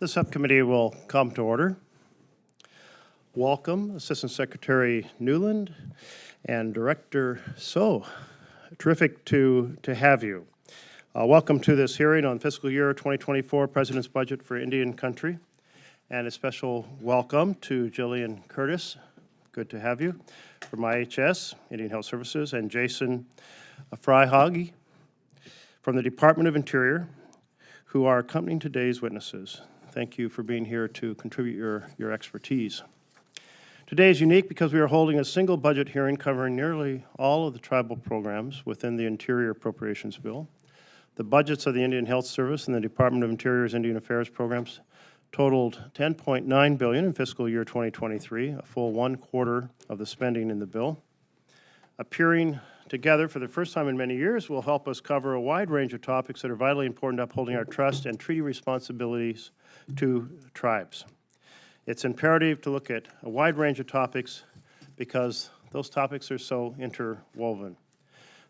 The subcommittee will come to order. Welcome, Assistant Secretary Newland and Director So. Terrific to have you. Welcome to this hearing on fiscal year 2024 President's Budget for Indian Country. And a special welcome to Jillian Curtis. Good to have you. From IHS, Indian Health Services, and Jason Freihage from the Department of Interior, who are accompanying today's witnesses. Thank you for being here to contribute your expertise. Today is unique because we are holding a single budget hearing covering nearly all of the tribal programs within the Interior Appropriations Bill. The budgets of the Indian Health Service and the Department of Interior's Indian Affairs programs totaled $10.9 billion in fiscal year 2023, a full 1/4 of the spending in the bill. Appearing together for the first time in many years will help us cover a wide range of topics that are vitally important to upholding our trust and treaty responsibilities to tribes. It's imperative to look at a wide range of topics because those topics are so interwoven.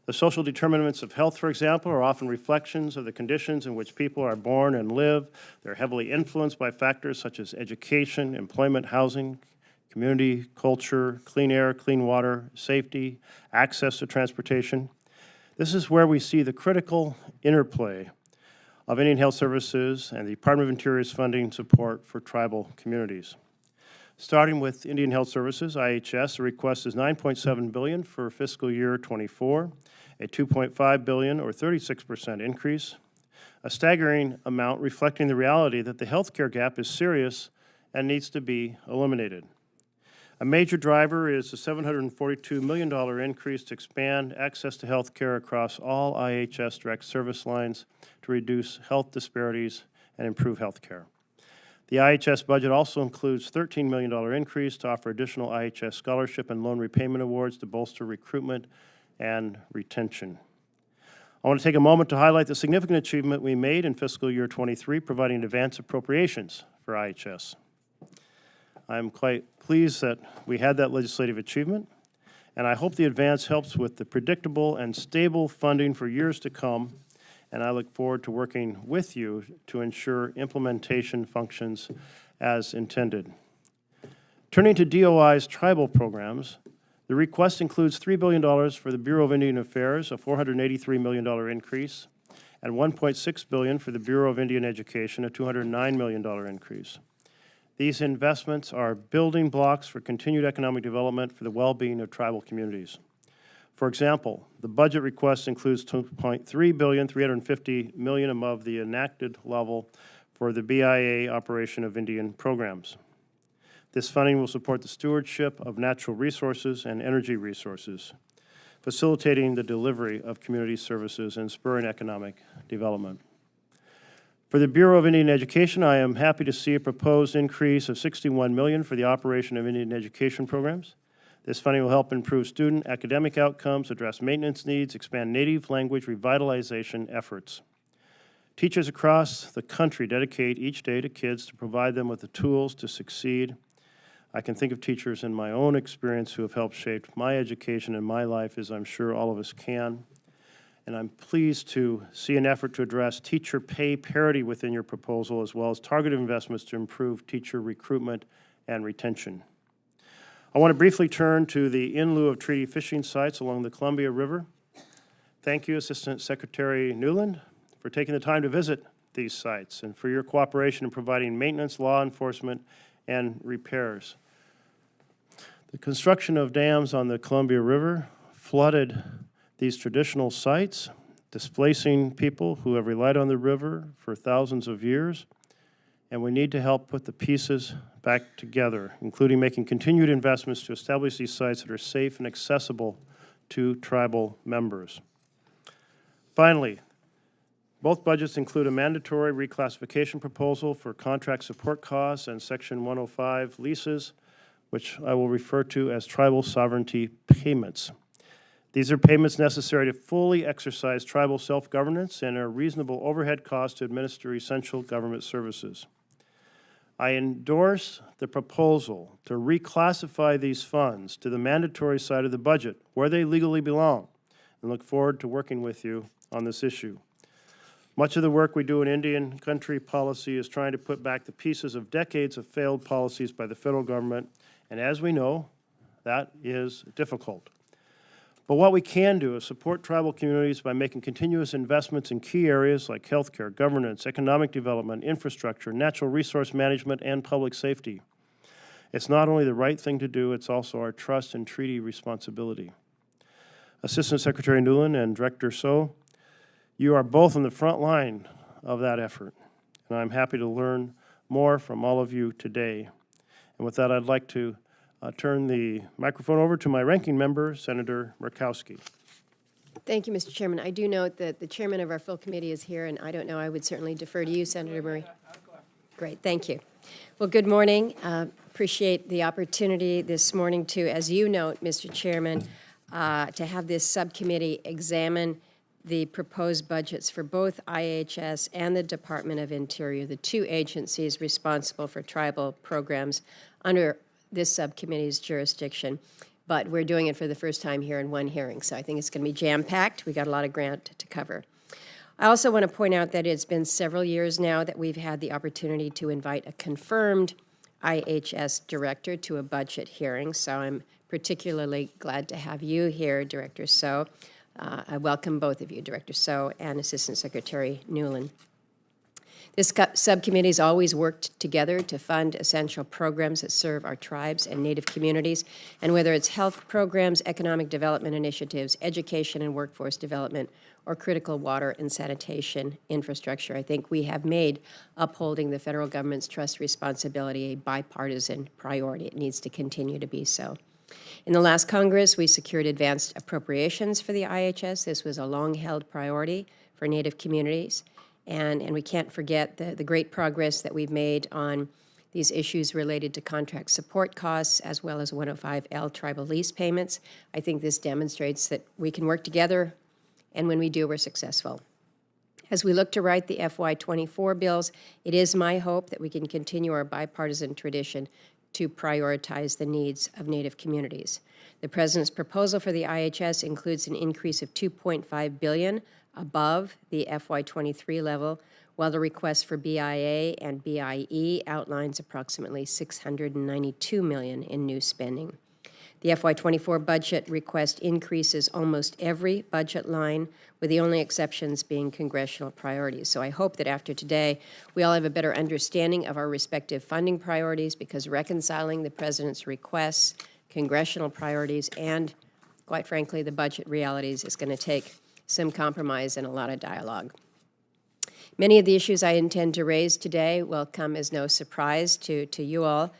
The social determinants of health, for example, are often reflections of the conditions in which people are born and live. They're heavily influenced by factors such as education, employment, housing, community, culture, clean air, clean water, safety, access to transportation. This is where we see the critical interplay of Indian Health Services and the Department of Interior's funding support for tribal communities. Starting with Indian Health Services, IHS, the request is $9.7 billion for fiscal year 24, a $2.5 billion or 36% increase, a staggering amount reflecting the reality that the healthcare gap is serious and needs to be eliminated. A major driver is the $742 million increase to expand access to health care across all IHS direct service lines to reduce health disparities and improve health care. The IHS budget also includes $13 million increase to offer additional IHS scholarship and loan repayment awards to bolster recruitment and retention. I want to take a moment to highlight the significant achievement we made in fiscal year 23, providing advance appropriations for IHS. I'm quite pleased that we had that legislative achievement, and I hope the advance helps with the predictable and stable funding for years to come, and I look forward to working with you to ensure implementation functions as intended. Turning to DOI's tribal programs, the request includes $3 billion for the Bureau of Indian Affairs, a $483 million increase, and $1.6 billion for the Bureau of Indian Education, a $209 million increase. These investments are building blocks for continued economic development for the well-being of tribal communities. For example, the budget request includes $2.3 billion, $350 million above the enacted level for the BIA operation of Indian programs. This funding will support the stewardship of natural resources and energy resources, facilitating the delivery of community services and spurring economic development. For the Bureau of Indian Education, I am happy to see a proposed increase of $61 million for the operation of Indian education programs. This funding will help improve student academic outcomes, address maintenance needs, expand native language revitalization efforts. Teachers across the country dedicate each day to kids to provide them with the tools to succeed. I can think of teachers in my own experience who have helped shape my education and my life, as I'm sure all of us can. And I'm pleased to see an effort to address teacher pay parity within your proposal, as well as targeted investments to improve teacher recruitment and retention. I want to briefly turn to the in lieu of treaty fishing sites along the Columbia River. Thank you, Assistant Secretary Newland, for taking the time to visit these sites and for your cooperation in providing maintenance, law enforcement, and repairs. The construction of dams on the Columbia River flooded these traditional sites, displacing people who have relied on the river for thousands of years, and we need to help put the pieces back together, including making continued investments to establish these sites that are safe and accessible to tribal members. Finally, both budgets include a mandatory reclassification proposal for contract support costs and Section 105 leases, which I will refer to as tribal sovereignty payments. These are payments necessary to fully exercise tribal self-governance and are reasonable overhead costs to administer essential government services. I endorse the proposal to reclassify these funds to the mandatory side of the budget, where they legally belong, and look forward to working with you on this issue. Much of the work we do in Indian country policy is trying to put back the pieces of decades of failed policies by the federal government, and as we know, that is difficult. But what we can do is support tribal communities by making continuous investments in key areas like healthcare, governance, economic development, infrastructure, natural resource management, and public safety. It's not only the right thing to do, it's also our trust and treaty responsibility. Assistant Secretary Newland and Director So, you are both on the front line of that effort, and I'm happy to learn more from all of you today. And with that, I'd like to turn the microphone over to my ranking member, Senator Murkowski. Thank you, Mr. Chairman. I do note that the chairman of our full committee is here, and I don't know, I would certainly defer to you, Senator Murray. Great, thank you. Well, good morning. Appreciate the opportunity this morning to, as you note, Mr. Chairman, to have this subcommittee examine the proposed budgets for both IHS and the Department of Interior, the two agencies responsible for tribal programs under this subcommittee's jurisdiction. But we're doing it for the first time here in one hearing, so I think it's going to be jam-packed. We got a lot of ground to cover. I also want to point out that it's been several years now that we've had the opportunity to invite a confirmed IHS director to a budget hearing, so I'm particularly glad to have you here, Director So. I welcome both of you, Director So and Assistant Secretary Newland. This subcommittee has always worked together to fund essential programs that serve our tribes and Native communities, and whether it's health programs, economic development initiatives, education and workforce development, or critical water and sanitation infrastructure, I think we have made upholding the federal government's trust responsibility a bipartisan priority. It needs to continue to be so. In the last Congress, we secured advanced appropriations for the IHS. This was a long-held priority for Native communities. And we can't forget the great progress that we've made on these issues related to contract support costs as well as 105L tribal lease payments. I think this demonstrates that we can work together, and when we do, we're successful. As we look to write the FY24 bills, it is my hope that we can continue our bipartisan tradition to prioritize the needs of Native communities. The President's proposal for the IHS includes an increase of $2.5 billion above the FY23 level, while the request for BIA and BIE outlines approximately $692 million in new spending. The FY24 budget request increases almost every budget line, with the only exceptions being congressional priorities. So I hope that after today, we all have a better understanding of our respective funding priorities, because reconciling the President's requests, congressional priorities, and, quite frankly, the budget realities is going to take some compromise and a lot of dialogue. Many of the issues I intend to raise today will come as no surprise to you all.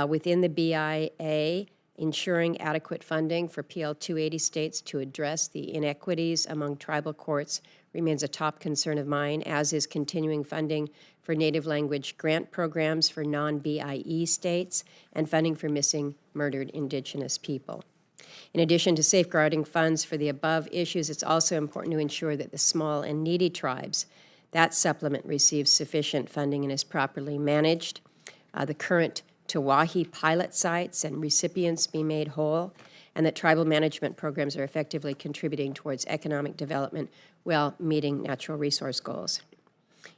Within the BIA, ensuring adequate funding for PL 280 states to address the inequities among tribal courts remains a top concern of mine, as is continuing funding for Native language grant programs for non-BIE states and funding for missing, murdered Indigenous people. In addition to safeguarding funds for the above issues, it's also important to ensure that the small and needy tribes, that supplement receives sufficient funding and is properly managed. The current Tawahi pilot sites and recipients be made whole, and that tribal management programs are effectively contributing towards economic development while meeting natural resource goals.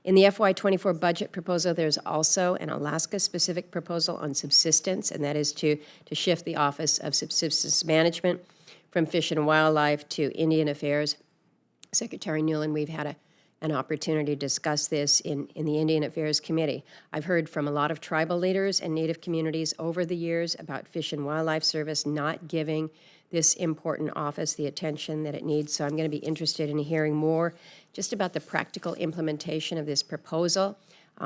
In the FY24 budget proposal, there's also an Alaska-specific proposal on subsistence, and that is to shift the Office of Subsistence Management from Fish and Wildlife to Indian Affairs. Secretary Newland, we've had an opportunity to discuss this in the Indian Affairs Committee. I've heard from a lot of tribal leaders and Native communities over the years about Fish and Wildlife Service not giving this important office the attention that it needs. So I'm going to be interested in hearing more just about the practical implementation of this proposal,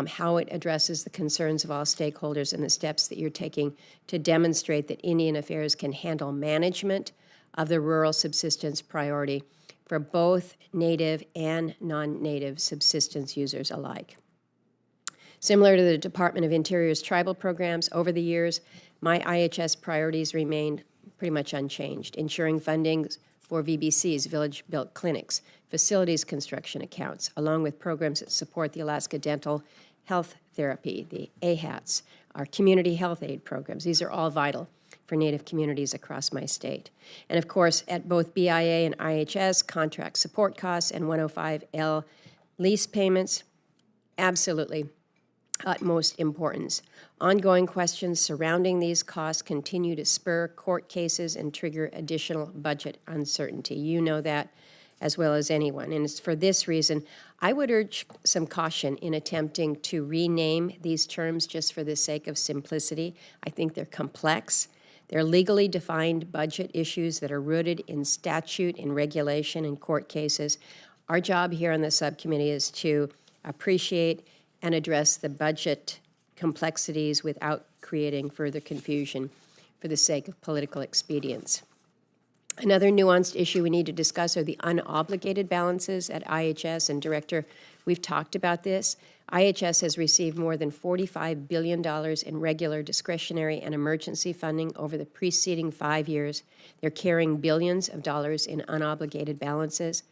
how it addresses the concerns of all stakeholders, and the steps that you're taking to demonstrate that Indian Affairs can handle management of the rural subsistence priority for both Native and non-Native subsistence users alike. Similar to the Department of Interior's tribal programs, over the years, my IHS priorities remained pretty much unchanged, ensuring funding for VBCs, village-built clinics, facilities construction accounts, along with programs that support the Alaska Dental Health Therapy, the AHATs, our community health aid programs. These are all vital for Native communities across my state. And of course, at both BIA and IHS, contract support costs and 105L Lease payments, absolutely utmost importance. Ongoing questions surrounding these costs continue to spur court cases and trigger additional budget uncertainty. You know that as well as anyone. And it's for this reason, I would urge some caution in attempting to rename these terms just for the sake of simplicity. I think they're complex. They're legally defined budget issues that are rooted in statute, in regulation, and court cases. Our job here on the subcommittee is to appreciate and address the budget complexities without creating further confusion for the sake of political expedience. Another nuanced issue we need to discuss are the unobligated balances at IHS. And Director, we've talked about this. IHS has received more than $45 billion in regular discretionary and emergency funding over the preceding 5 years. They're carrying billions of dollars in unobligated balances.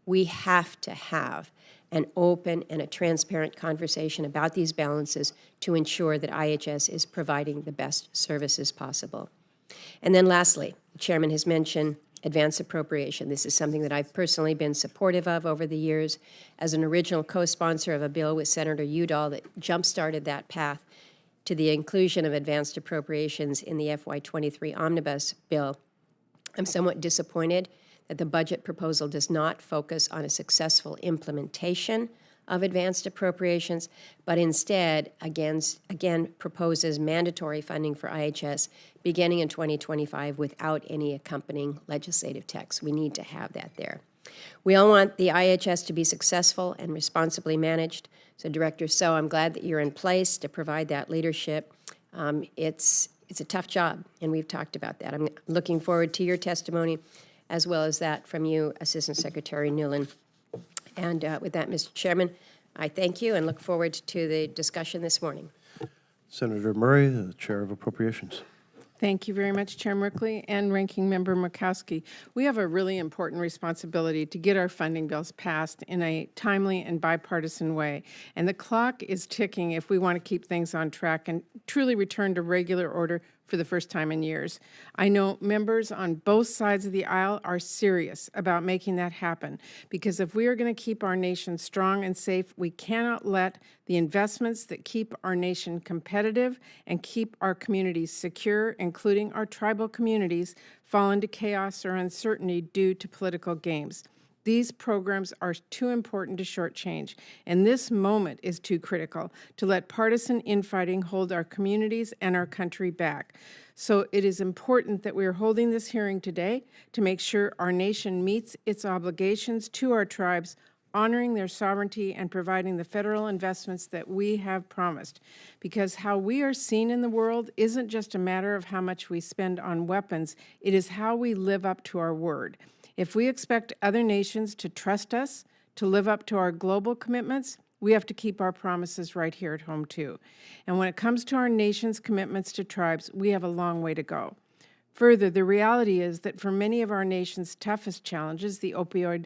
We have to have an open and a transparent conversation about these balances to ensure that IHS is providing the best services possible. And then lastly, the chairman has mentioned advance appropriation. This is something that I've personally been supportive of over the years as an original co-sponsor of a bill with Senator Udall that jump-started that path to the inclusion of advanced appropriations in the FY23 omnibus bill. I'm somewhat disappointed that the budget proposal does not focus on a successful implementation of advanced appropriations, but instead, again proposes mandatory funding for IHS beginning in 2025 without any accompanying legislative text. We need to have that there. We all want the IHS to be successful and responsibly managed. So, Director So, I'm glad that you're in place to provide that leadership. It's a tough job, and we've talked about that. I'm looking forward to your testimony, as well as that from you, Assistant Secretary Newland. And with that, Mr. Chairman, I thank you and look forward to the discussion this morning. Senator Murray, the Chair of Appropriations. Thank you very much, Chair Merkley and Ranking Member Murkowski. We have a really important responsibility to get our funding bills passed in a timely and bipartisan way. And the clock is ticking if we want to keep things on track and truly return to regular order for the first time in years. I know members on both sides of the aisle are serious about making that happen, because if we are going to keep our nation strong and safe, we cannot let the investments that keep our nation competitive and keep our communities secure, including our tribal communities, fall into chaos or uncertainty due to political games. These programs are too important to shortchange, and this moment is too critical to let partisan infighting hold our communities and our country back. So it is important that we are holding this hearing today to make sure our nation meets its obligations to our tribes, honoring their sovereignty and providing the federal investments that we have promised. Because how we are seen in the world isn't just a matter of how much we spend on weapons, it is how we live up to our word. If we expect other nations to trust us, to live up to our global commitments, we have to keep our promises right here at home, too. And when it comes to our nation's commitments to tribes, we have a long way to go. Further, the reality is that for many of our nation's toughest challenges, the opioid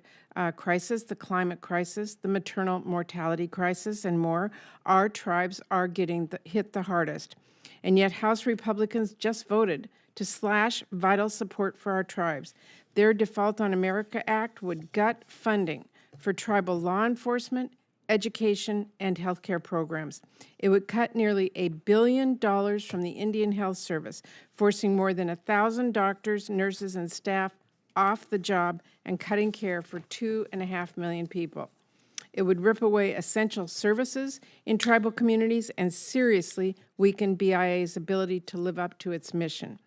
crisis, the climate crisis, the maternal mortality crisis, and more, our tribes are getting hit the hardest. And yet House Republicans just voted to slash vital support for our tribes. Their Default on America Act would gut funding for tribal law enforcement, education, and health care programs. It would cut nearly $1 billion from the Indian Health Service, forcing more than 1,000 doctors, nurses, and staff off the job and cutting care for 2.5 million people. It would rip away essential services in tribal communities and seriously weaken BIA's ability to live up to its mission.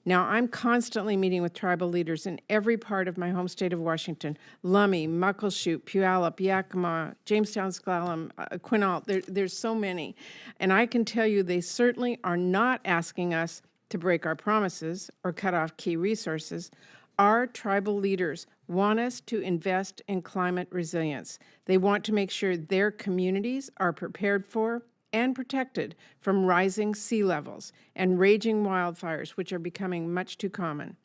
Now, I'm constantly meeting with tribal leaders in every part of my home state of Washington: Lummi, Muckleshoot, Puyallup, Yakima, Jamestown, Sklallam, Quinault. There's so many. And I can tell you they certainly are not asking us to break our promises or cut off key resources. Our tribal leaders want us to invest in climate resilience. They want to make sure their communities are prepared for and protected from rising sea levels and raging wildfires, which are becoming much too common.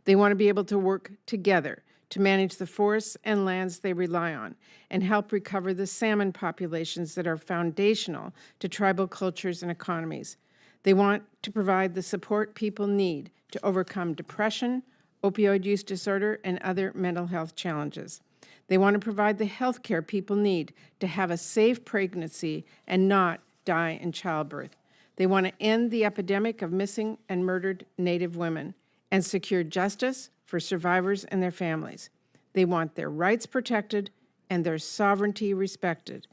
They want to be able to work together to manage the forests and lands they rely on and help recover the salmon populations that are foundational to tribal cultures and economies. They want to provide the support people need to overcome depression, opioid use disorder, and other mental health challenges. They want to provide the health care people need to have a safe pregnancy and not die in childbirth. They want to end the epidemic of missing and murdered Native women and secure justice for survivors and their families. They want their rights protected and their sovereignty respected.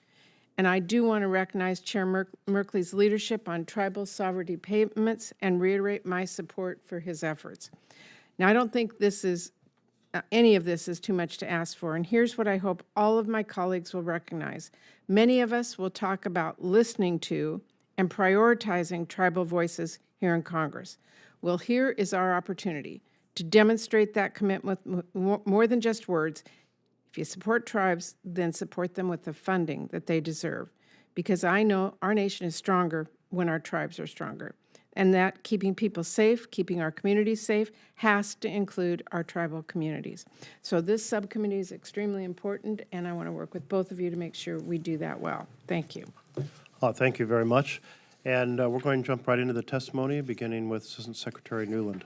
And I do want to recognize Chair Merkley's leadership on tribal sovereignty payments and reiterate my support for his efforts. Now, I don't think this is any of this is too much to ask for, and here's what I hope all of my colleagues will recognize. Many of us will talk about listening to and prioritizing tribal voices here in Congress. Well, here is our opportunity to demonstrate that commitment with more than just words. If you support tribes, then support them with the funding that they deserve, because I know our nation is stronger when our tribes are stronger, and that keeping people safe, keeping our communities safe, has to include our tribal communities. So this subcommittee is extremely important, and I want to work with both of you to make sure we do that well. Thank you. Thank you very much. And we're going to jump right into the testimony, beginning with Assistant Secretary Newland.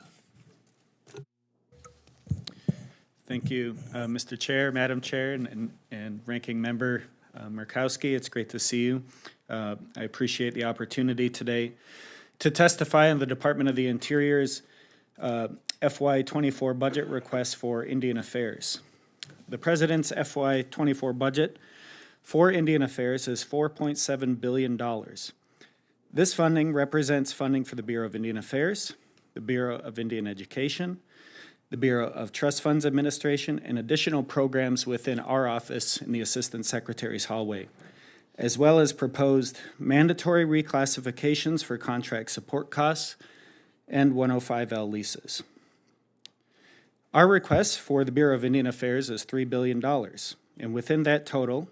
Thank you, Mr. Chair, Madam Chair, and Ranking Member Murkowski. It's great to see you. I appreciate the opportunity today to testify on the Department of the Interior's FY24 budget request for Indian Affairs. The President's FY24 budget for Indian Affairs is $4.7 billion. This funding represents funding for the Bureau of Indian Affairs, the Bureau of Indian Education, the Bureau of Trust Funds Administration, and additional programs within our office in the Assistant Secretary's hallway, as well as proposed mandatory reclassifications for contract support costs and 105L leases. Our request for the Bureau of Indian Affairs is $3 billion, and within that total,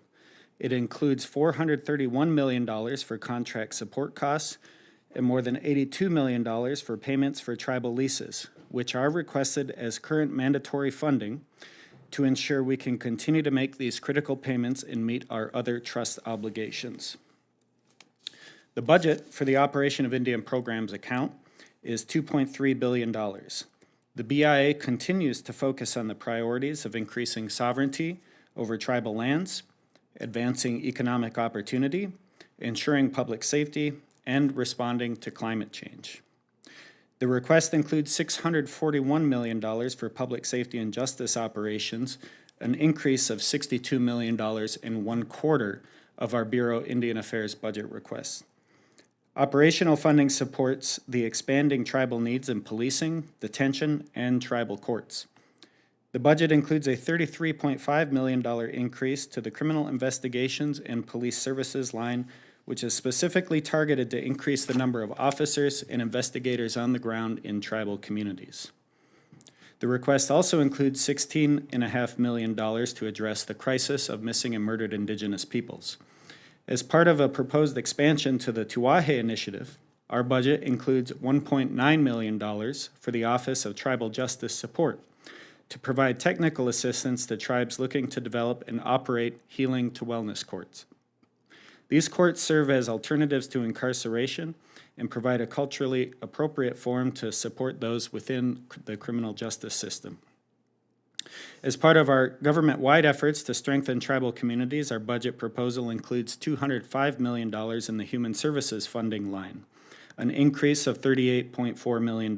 it includes $431 million for contract support costs and more than $82 million for payments for tribal leases, which are requested as current mandatory funding to ensure we can continue to make these critical payments and meet our other trust obligations. The budget for the Operation of Indian Programs account is $2.3 billion. The BIA continues to focus on the priorities of increasing sovereignty over tribal lands, advancing economic opportunity, ensuring public safety, and responding to climate change. The request includes $641 million for public safety and justice operations, an increase of $62 million in 1/4 of our Bureau Indian Affairs budget request. Operational funding supports the expanding tribal needs in policing, detention, and tribal courts. The budget includes a $33.5 million increase to the Criminal Investigations and Police Services line, which is specifically targeted to increase the number of officers and investigators on the ground in tribal communities. The request also includes $16.5 million to address the crisis of missing and murdered Indigenous peoples. As part of a proposed expansion to the Tuahe Initiative, our budget includes $1.9 million for the Office of Tribal Justice Support to provide technical assistance to tribes looking to develop and operate healing to wellness courts. These courts serve as alternatives to incarceration and provide a culturally appropriate forum to support those within the criminal justice system. As part of our government-wide efforts to strengthen tribal communities, our budget proposal includes $205 million in the Human Services funding line, an increase of $38.4 million.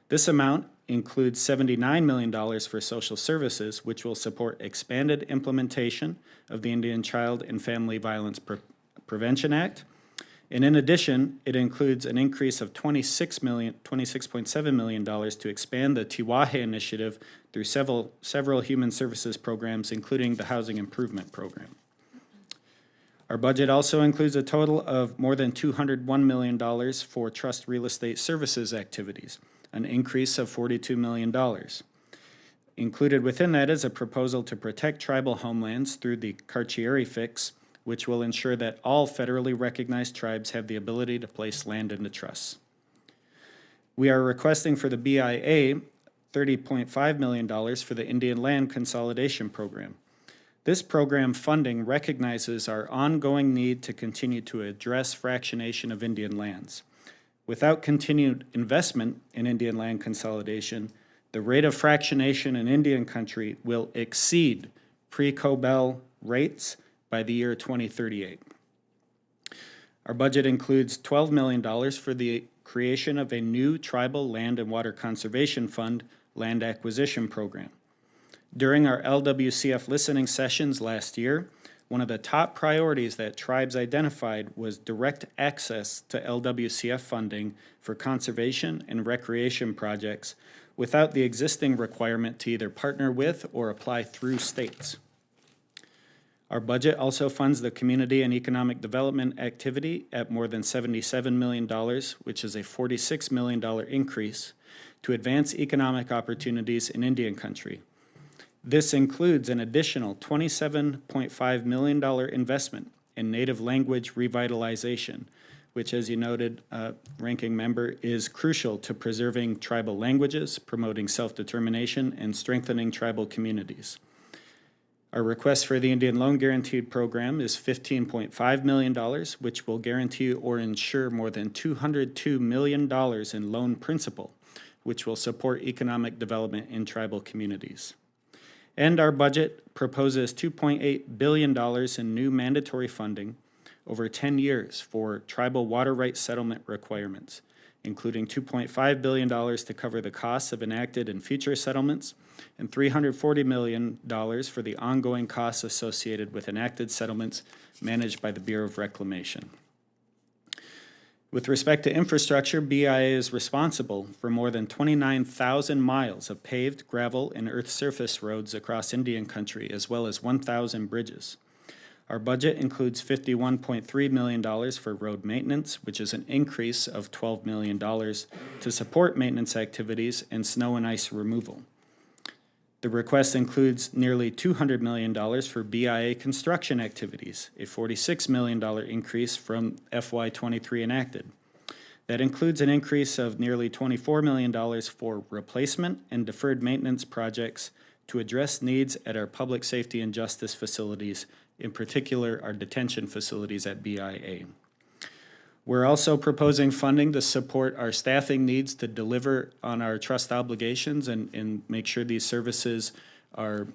This amount includes $79 million for social services, which will support expanded implementation of the Indian Child and Family Violence Prevention Act. And in addition, it includes an increase of $26.7 million to expand the Tuahe Initiative through several human services programs, including the Housing Improvement Program. Our budget also includes a total of more than $201 million for trust real estate services activities, an increase of $42 million. Included within that is a proposal to protect tribal homelands through the Carcieri Fix, which will ensure that all federally recognized tribes have the ability to place land into trusts. We are requesting for the BIA $30.5 million for the Indian Land Consolidation Program. This program funding recognizes our ongoing need to continue to address fractionation of Indian lands. Without continued investment in Indian land consolidation, the rate of fractionation in Indian country will exceed pre-COBEL rates by the year 2038. Our budget includes $12 million for the creation of a new tribal land and water conservation fund land acquisition program. During our LWCF listening sessions last year, one of the top priorities that tribes identified was direct access to LWCF funding for conservation and recreation projects without the existing requirement to either partner with or apply through states. Our budget also funds the community and economic development activity at more than $77 million, which is a $46 million increase to advance economic opportunities in Indian country. This includes an additional $27.5 million investment in native language revitalization, which, as you noted, Ranking Member, is crucial to preserving tribal languages, promoting self-determination, and strengthening tribal communities. Our request for the Indian Loan Guaranteed Program is $15.5 million, which will guarantee or insure more than $202 million in loan principal, which will support economic development in tribal communities. And our budget proposes $2.8 billion in new mandatory funding over 10 years for tribal water rights settlement requirements, including $2.5 billion to cover the costs of enacted and future settlements, and $340 million for the ongoing costs associated with enacted settlements managed by the Bureau of Reclamation. With respect to infrastructure, BIA is responsible for more than 29,000 miles of paved, gravel, and earth surface roads across Indian country, as well as 1,000 bridges. Our budget includes $51.3 million for road maintenance, which is an increase of $12 million to support maintenance activities and snow and ice removal. The request includes nearly $200 million for BIA construction activities, a $46 million increase from FY23 enacted. That includes an increase of nearly $24 million for replacement and deferred maintenance projects to address needs at our public safety and justice facilities, in particular our detention facilities at BIA. We're also proposing funding to support our staffing needs to deliver on our trust obligations and make sure these services are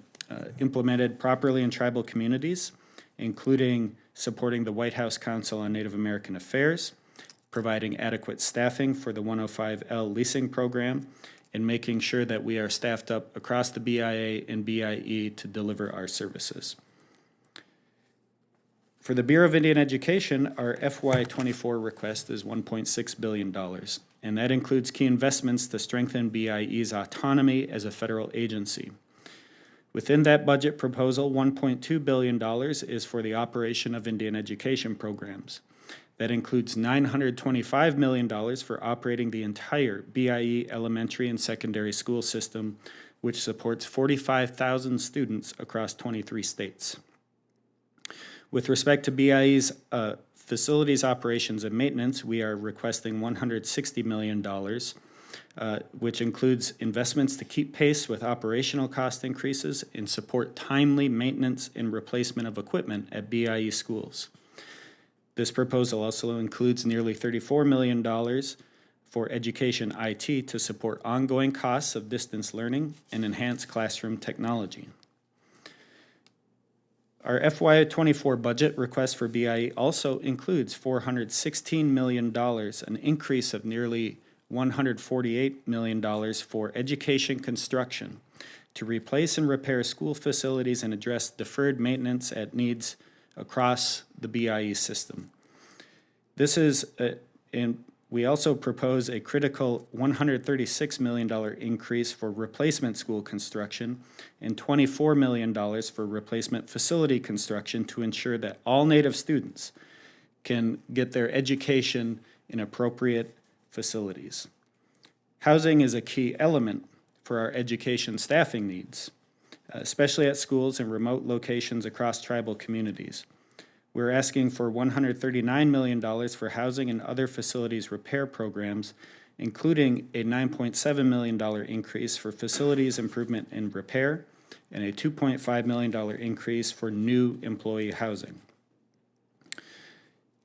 implemented properly in tribal communities, including supporting the White House Council on Native American Affairs, providing adequate staffing for the 105L leasing program, and making sure that we are staffed up across the BIA and BIE to deliver our services. For the Bureau of Indian Education, our FY24 request is $1.6 billion, and that includes key investments to strengthen BIE's autonomy as a federal agency. Within that budget proposal, $1.2 billion is for the operation of Indian education programs. That includes $925 million for operating the entire BIE elementary and secondary school system, which supports 45,000 students across 23 states. With respect to BIE's facilities operations and maintenance, we are requesting $160 million, which includes investments to keep pace with operational cost increases and support timely maintenance and replacement of equipment at BIE schools. This proposal also includes nearly $34 million for education IT to support ongoing costs of distance learning and enhance classroom technology. Our FY24 budget request for BIE also includes $416 million, an increase of nearly $148 million for education construction to replace and repair school facilities and address deferred maintenance at needs across the BIE system. This is, we also propose a critical $136 million increase for replacement school construction and $24 million for replacement facility construction to ensure that all Native students can get their education in appropriate facilities. Housing is a key element for our education staffing needs, especially at schools in remote locations across tribal communities. We're asking for $139 million for housing and other facilities repair programs, including a $9.7 million increase for facilities improvement and repair, and a $2.5 million increase for new employee housing.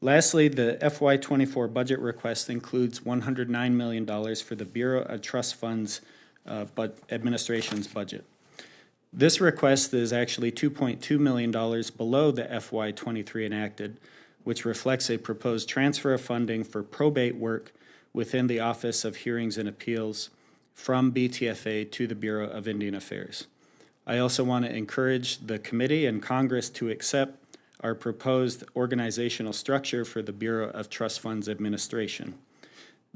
Lastly, the FY24 budget request includes $109 million for the Bureau of Trust Funds Administration's budget. This request is actually $2.2 million below the FY23 enacted, which reflects a proposed transfer of funding for probate work within the Office of Hearings and Appeals from BTFA to the Bureau of Indian Affairs. I also want to encourage the committee and Congress to accept our proposed organizational structure for the Bureau of Trust Funds Administration.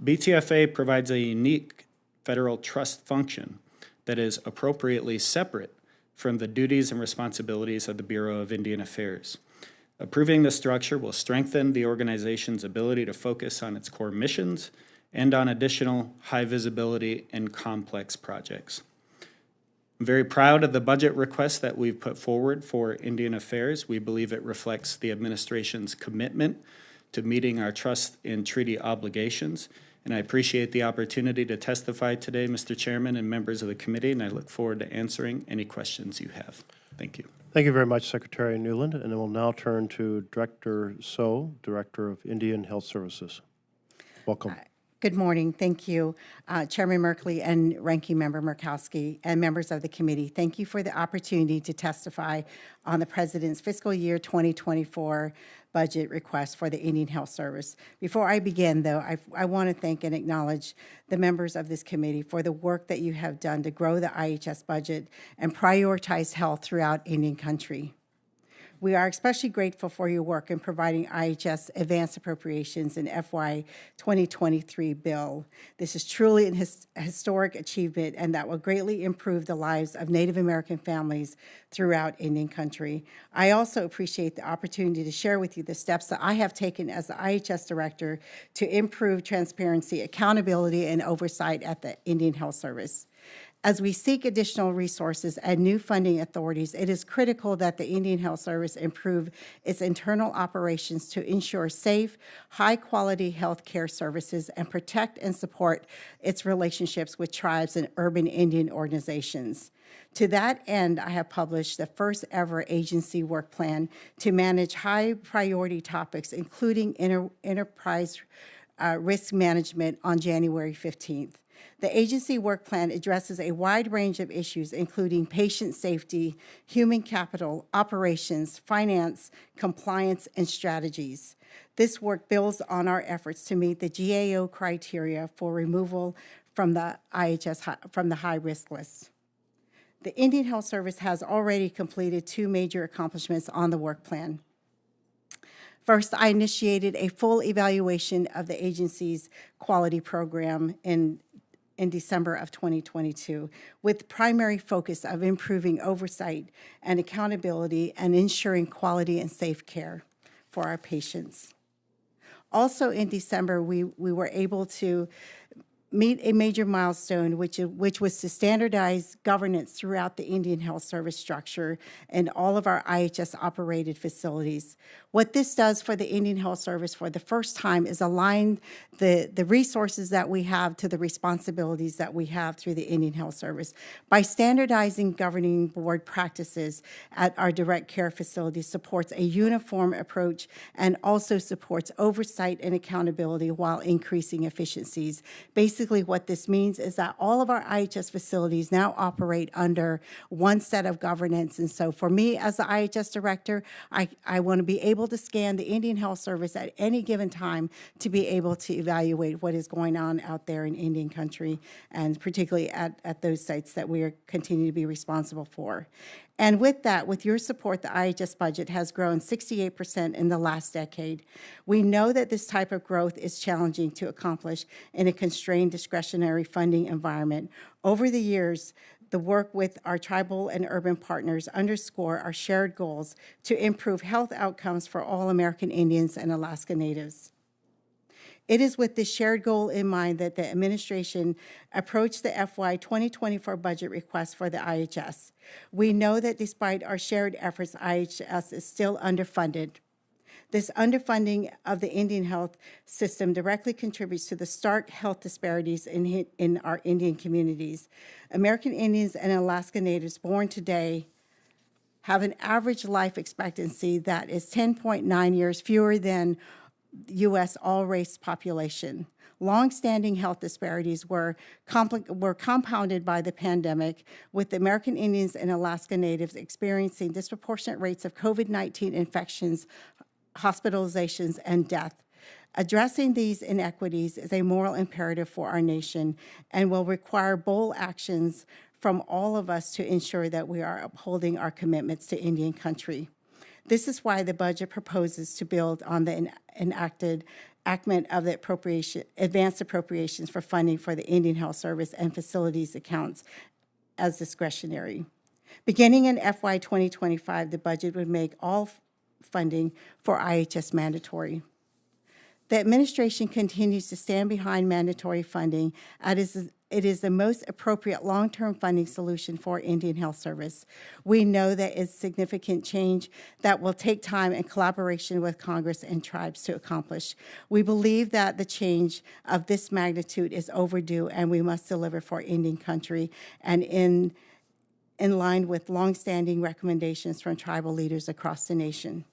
BTFA provides a unique federal trust function that is appropriately separate from the duties and responsibilities of the Bureau of Indian Affairs. Approving the structure will strengthen the organization's ability to focus on its core missions and on additional high visibility and complex projects. I'm very proud of the budget request that we've put forward for Indian Affairs. We believe it reflects the administration's commitment to meeting our trust and treaty obligations. And I appreciate the opportunity to testify today, Mr. Chairman and members of the committee, and I look forward to answering any questions you have. Thank you. Thank you very much, Secretary Newland. And then we'll now turn to Director So, Director of Indian Health Services. Welcome. Good morning. Thank you, Chairman Merkley and Ranking Member Murkowski and members of the committee. Thank you for the opportunity to testify on the President's fiscal year 2024 budget request for the Indian Health Service. Before I begin, though, I want to thank and acknowledge the members of this committee for the work that you have done to grow the IHS budget and prioritize health throughout Indian country. We are especially grateful for your work in providing IHS advanced appropriations in FY 2023 bill. This is truly a historic achievement and that will greatly improve the lives of Native American families throughout Indian country. I also appreciate the opportunity to share with you the steps that I have taken as the IHS Director to improve transparency, accountability, and oversight at the Indian Health Service. As we seek additional resources and new funding authorities, it is critical that the Indian Health Service improve its internal operations to ensure safe, high-quality health care services and protect and support its relationships with tribes and urban Indian organizations. To that end, I have published the first ever agency work plan to manage high-priority topics, including enterprise risk management on January 15th. The agency work plan addresses a wide range of issues, including patient safety, human capital, operations, finance, compliance, and strategies. This work builds on our efforts to meet the GAO criteria for removal from the high-risk list. The Indian Health Service has already completed two major accomplishments on the work plan. First, I initiated a full evaluation of the agency's quality program in December of 2022, with primary focus of improving oversight and accountability and ensuring quality and safe care for our patients. Also in December, we were able to meet a major milestone, which was to standardize governance throughout the Indian Health Service structure and all of our IHS-operated facilities. What this does for the Indian Health Service for the first time is align the resources that we have to the responsibilities that we have through the Indian Health Service. By standardizing governing board practices at our direct care facilities supports a uniform approach and also supports oversight and accountability while increasing efficiencies. Basically, what this means is that all of our IHS facilities now operate under one set of governance. And so for me as the IHS director, I want to be able to scan the Indian Health Service at any given time to be able to evaluate what is going on out there in Indian country, and particularly at those sites that we are continue to be responsible for. And with that, with your support, the IHS budget has grown 68% in the last decade. We know that this type of growth is challenging to accomplish in a constrained discretionary funding environment. Over the years, the work with our tribal and urban partners underscore our shared goals to improve health outcomes for all American Indians and Alaska Natives. It is with this shared goal in mind that the administration approached the FY 2024 budget request for the IHS. We know that despite our shared efforts, IHS is still underfunded. This underfunding of the Indian health system directly contributes to the stark health disparities in our Indian communities. American Indians and Alaska Natives born today have an average life expectancy that is 10.9 years fewer than U.S. all-race population. Long-standing health disparities were compounded by the pandemic, with the American Indians and Alaska Natives experiencing disproportionate rates of COVID-19 infections, hospitalizations, and death. Addressing these inequities is a moral imperative for our nation and will require bold actions from all of us to ensure that we are upholding our commitments to Indian country. This is why the budget proposes to build on the enactment of the advanced appropriations for funding for the Indian Health Service and facilities accounts as discretionary. Beginning in FY 2025, the budget would make all funding for IHS mandatory. The administration continues to stand behind mandatory funding as it is the most appropriate long-term funding solution for Indian Health Service. We know that it's significant change that will take time and collaboration with Congress and tribes to accomplish. We believe that the change of this magnitude is overdue, and we must deliver for Indian country and in line with longstanding recommendations from tribal leaders across the nation.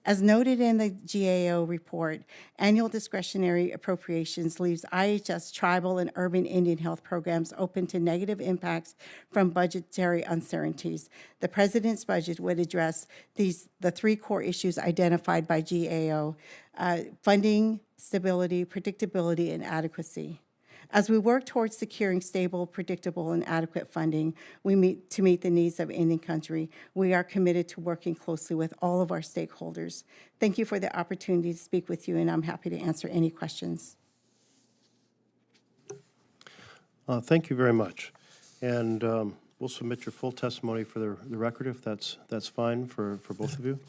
As noted in the GAO report, annual discretionary appropriations leaves IHS tribal and urban Indian health programs open to negative impacts from budgetary uncertainties. The President's budget would address the three core issues identified by GAO: funding, stability, predictability, and adequacy. As we work towards securing stable, predictable, and adequate funding to meet the needs of Indian country, we are committed to working closely with all of our stakeholders. Thank you for the opportunity to speak with you, and I'm happy to answer any questions. Thank you very much. And we'll submit your full testimony for the record if that's fine for both of you.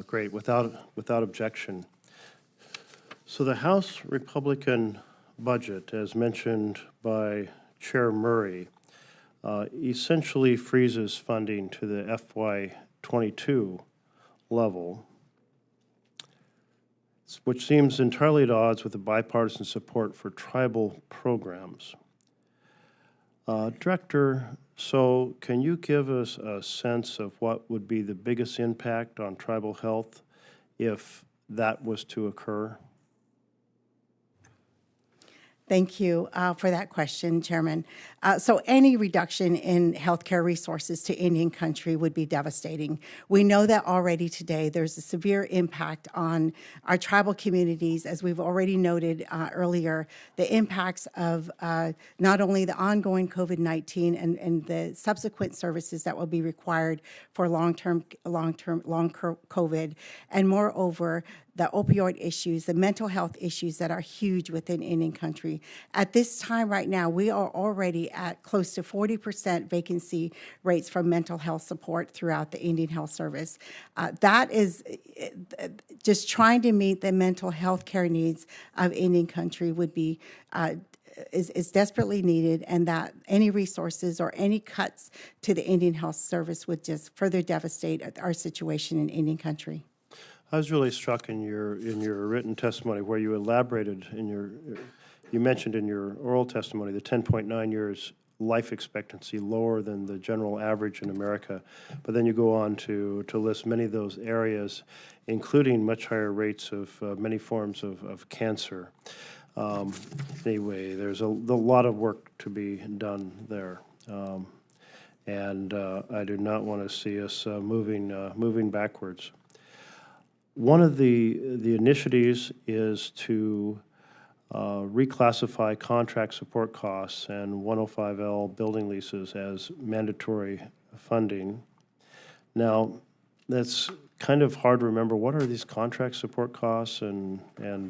Great, without objection. So the House Republican budget, as mentioned by Chair Murray, essentially freezes funding to the FY22 level, which seems entirely at odds with the bipartisan support for tribal programs. Director, so can you give us a sense of what would be the biggest impact on tribal health if that was to occur? Thank you for that question, Chairman. So any reduction in healthcare resources to Indian country would be devastating. We know that already today there's a severe impact on our tribal communities, as we've already noted earlier, the impacts of not only the ongoing COVID-19 and the subsequent services that will be required for long COVID, and moreover, the opioid issues, the mental health issues that are huge within Indian country. At this time right now, we are already at close to 40% vacancy rates for mental health support throughout the Indian Health Service. That is just trying to meet the mental health care needs of Indian country would be is desperately needed, and that any resources or any cuts to the Indian Health Service would just further devastate our situation in Indian country. I was really struck in your written testimony where you elaborated you mentioned in your oral testimony the 10.9 years life expectancy, lower than the general average in America, but then you go on to list many of those areas, including much higher rates of many forms of cancer. Anyway, there's a lot of work to be done there. And I do not want to see us moving backwards. One of the initiatives is to reclassify contract support costs and 105L building leases as mandatory funding. Now, that's kind of hard to remember. What are these contract support costs and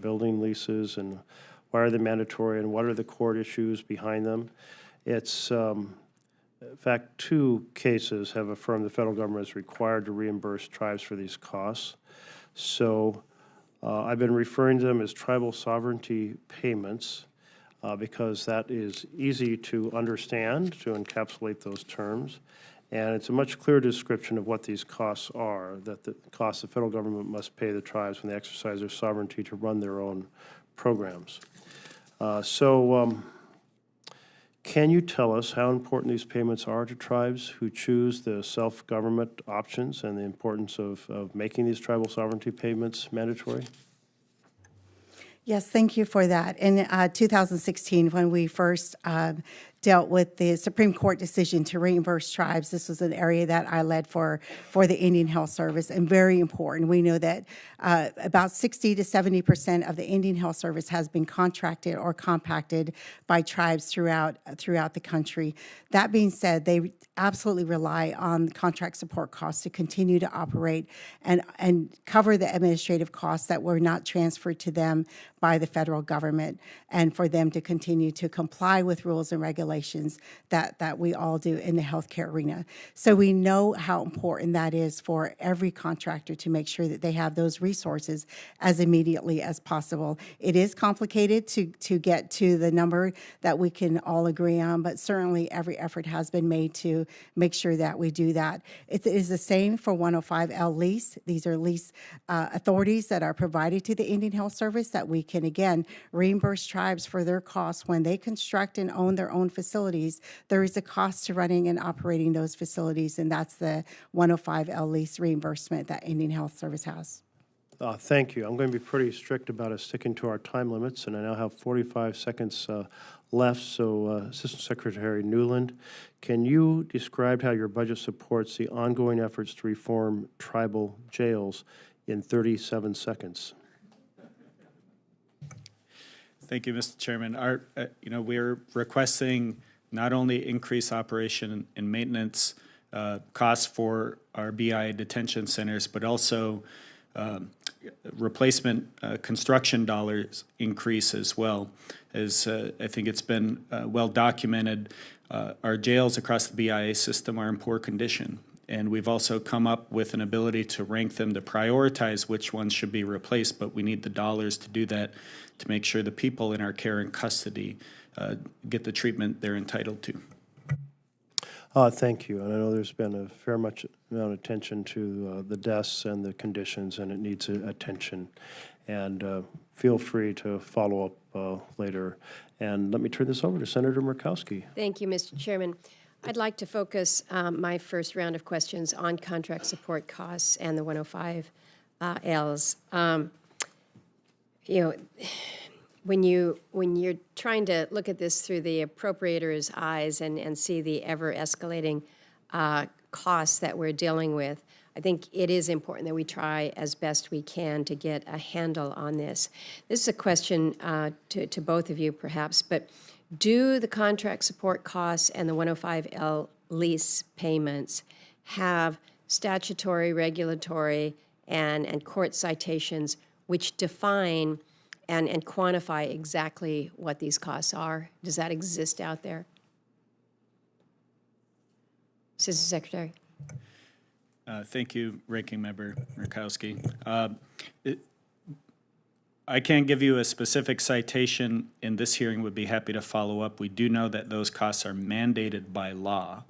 building leases, and why are they mandatory, and what are the court issues behind them? It's, in fact, 2 cases have affirmed the federal government is required to reimburse tribes for these costs. So I've been referring to them as tribal sovereignty payments because that is easy to understand, to encapsulate those terms. And it's a much clearer description of what these costs are, that the costs the federal government must pay the tribes when they exercise their sovereignty to run their own programs. Can you tell us how important these payments are to tribes who choose the self-government options and the importance of making these tribal sovereignty payments mandatory? Yes, thank you for that. In 2016, when we first dealt with the Supreme Court decision to reimburse tribes, this was an area that I led for the Indian Health Service, and very important. We know that about 60 to 70% of the Indian Health Service has been contracted or compacted by tribes throughout the country. That being said, they absolutely rely on contract support costs to continue to operate and cover the administrative costs that were not transferred to them by the federal government, and for them to continue to comply with rules and regulations that we all do in the healthcare arena. So we know how important that is for every contractor to make sure that they have those resources as immediately as possible. It is complicated to get to the number that we can all agree on, but certainly every effort has been made to make sure that we do that. It is the same for 105L lease. These are lease authorities that are provided to the Indian Health Service that we can, again, reimburse tribes for their costs. When they construct and own their own facilities, there is a cost to running and operating those facilities, and that's the 105L lease reimbursement that Indian Health Service has. Thank you. I'm going to be pretty strict about us sticking to our time limits, and I now have 45 seconds left. So, Assistant Secretary Newland, can you describe how your budget supports the ongoing efforts to reform tribal jails in 37 seconds? Thank you, Mr. Chairman. We're requesting not only increased operation and maintenance costs for our BI detention centers, but also replacement construction dollars increase as well. As I think it's been well documented, our jails across the BIA system are in poor condition. And we've also come up with an ability to rank them, to prioritize which ones should be replaced, but we need the dollars to do that, to make sure the people in our care and custody get the treatment they're entitled to. Thank you. And I know there's been a fair amount of attention to the deaths and the conditions, and it needs attention. And feel free to follow up later. And let me turn this over to Senator Murkowski. Thank you, Mr. Chairman. I'd like to focus my first round of questions on contract support costs and the 105Ls. When you're trying to look at this through the appropriator's eyes and see the ever-escalating costs that we're dealing with, I think it is important that we try as best we can to get a handle on this. This is a question to both of you, perhaps, but do the contract support costs and the 105L lease payments have statutory, regulatory, and court citations which define and quantify exactly what these costs are? Does that exist out there? Assistant Secretary. Thank you, Ranking Member Murkowski. I can't give you a specific citation in this hearing, would be happy to follow up. We do know that those costs are mandated by law.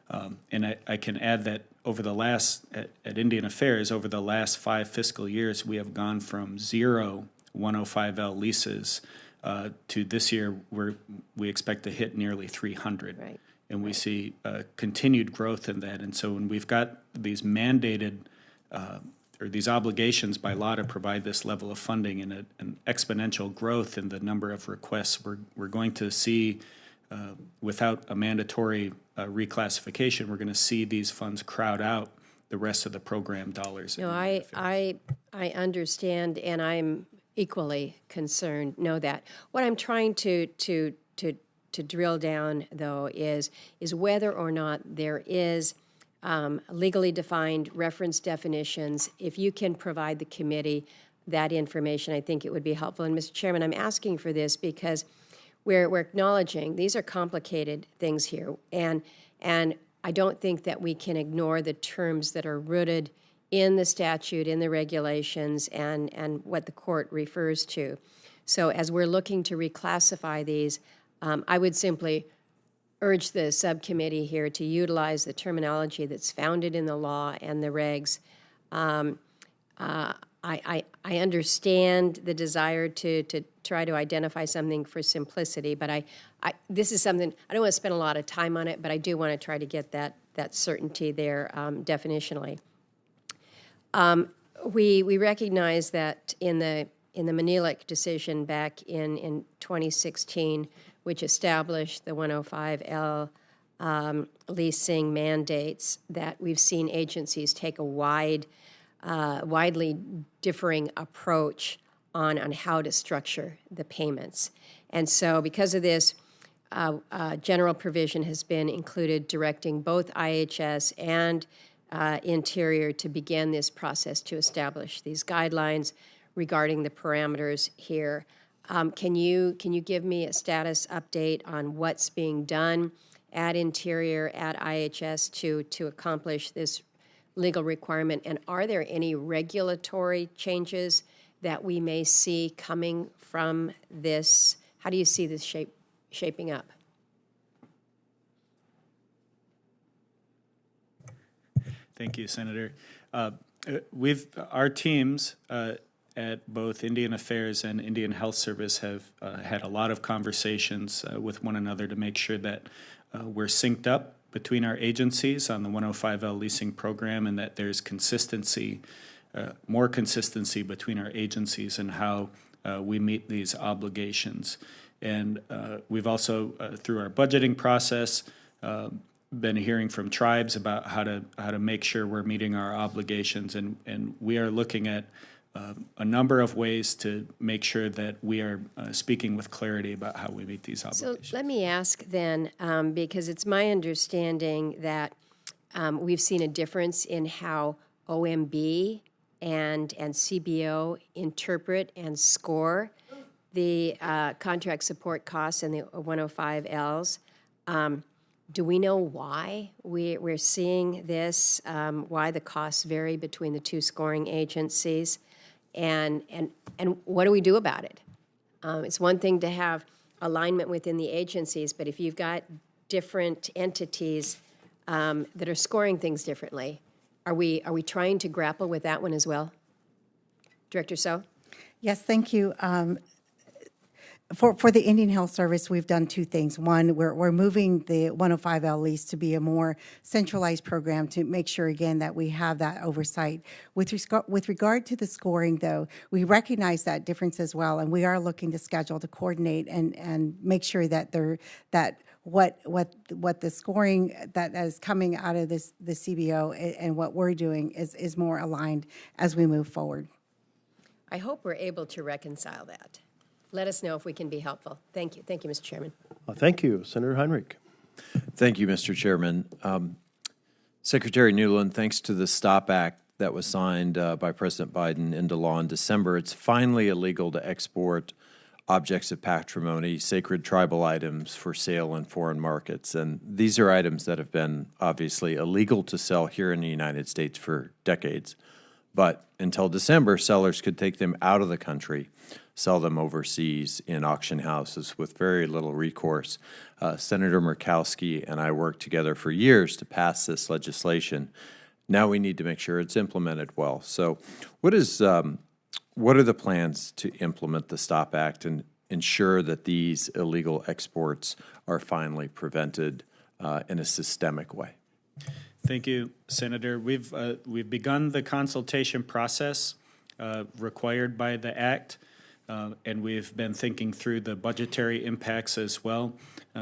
And I can add that over the last, at Indian Affairs, over the last 5 fiscal years, we have gone from 0 105L leases to this year where we expect to hit nearly 300. Right. And we see continued growth in that. And so when we've got these mandated or these obligations by law to provide this level of funding and an exponential growth in the number of requests, we're going to see, without a mandatory reclassification, we're going to see these funds crowd out the rest of the program dollars. No, I understand, and I'm equally concerned. Know that. What I'm trying to drill down, though, is whether or not there is legally defined reference definitions. If you can provide the committee that information, I think it would be helpful. And, Mr. Chairman, I'm asking for this because we're acknowledging these are complicated things here, and I don't think that we can ignore the terms that are rooted in the statute, in the regulations, and what the court refers to. So as we're looking to reclassify these, I would simply urge the subcommittee here to utilize the terminology that's founded in the law and the regs. I understand the desire to try to identify something for simplicity, but this is something, I don't want to spend a lot of time on it, but I do want to try to get that certainty there definitionally. We recognize that in the the Manilek decision back in 2016, which established the 105L leasing mandates, that we've seen agencies take a widely differing approach on how to structure the payments. And so because of this, general provision has been included directing both IHS and Interior to begin this process to establish these guidelines regarding the parameters here. Can you give me a status update on what's being done at Interior, at IHS to accomplish this legal requirement? And are there any regulatory changes that we may see coming from this? How do you see this shaping up? Thank you, Senator. Our teams at both Indian Affairs and Indian Health Service have had a lot of conversations with one another to make sure that we're synced up between our agencies on the 105L leasing program, and that there's consistency, more consistency between our agencies and how we meet these obligations. And we've also, through our budgeting process, been hearing from tribes about how to make sure we're meeting our obligations, and we are looking at a number of ways to make sure that we are speaking with clarity about how we meet these obligations. So let me ask then, because it's my understanding that we've seen a difference in how OMB and CBO interpret and score the contract support costs and the 105Ls. Do we know why we're seeing this, why the costs vary between the two scoring agencies, and what do we do about it? It's one thing to have alignment within the agencies, but if you've got different entities that are scoring things differently, are we trying to grapple with that one as well? Director So? Yes, thank you. For the Indian Health Service, we've done two things. One, we're moving the 105L lease to be a more centralized program to make sure, again, that we have that oversight. With regard to the scoring, though, we recognize that difference as well, and we are looking to schedule to coordinate and make sure that what the scoring that is coming out of the CBO and what we're doing is more aligned as we move forward. I hope we're able to reconcile that. Let us know if we can be helpful. Thank you. Thank you, Mr. Chairman. Thank you, Senator Heinrich. Thank you, Mr. Chairman. Secretary Newland, thanks to the STOP Act that was signed by President Biden into law in December, it's finally illegal to export objects of patrimony, sacred tribal items for sale in foreign markets. And these are items that have been obviously illegal to sell here in the United States for decades. But until December, sellers could take them out of the country, sell them overseas in auction houses with very little recourse. Senator Murkowski and I worked together for years to pass this legislation. Now we need to make sure it's implemented well. So what are the plans to implement the STOP Act and ensure that these illegal exports are finally prevented in a systemic way? Thank you, Senator. We've begun the consultation process required by the Act, and we've been thinking through the budgetary impacts as well.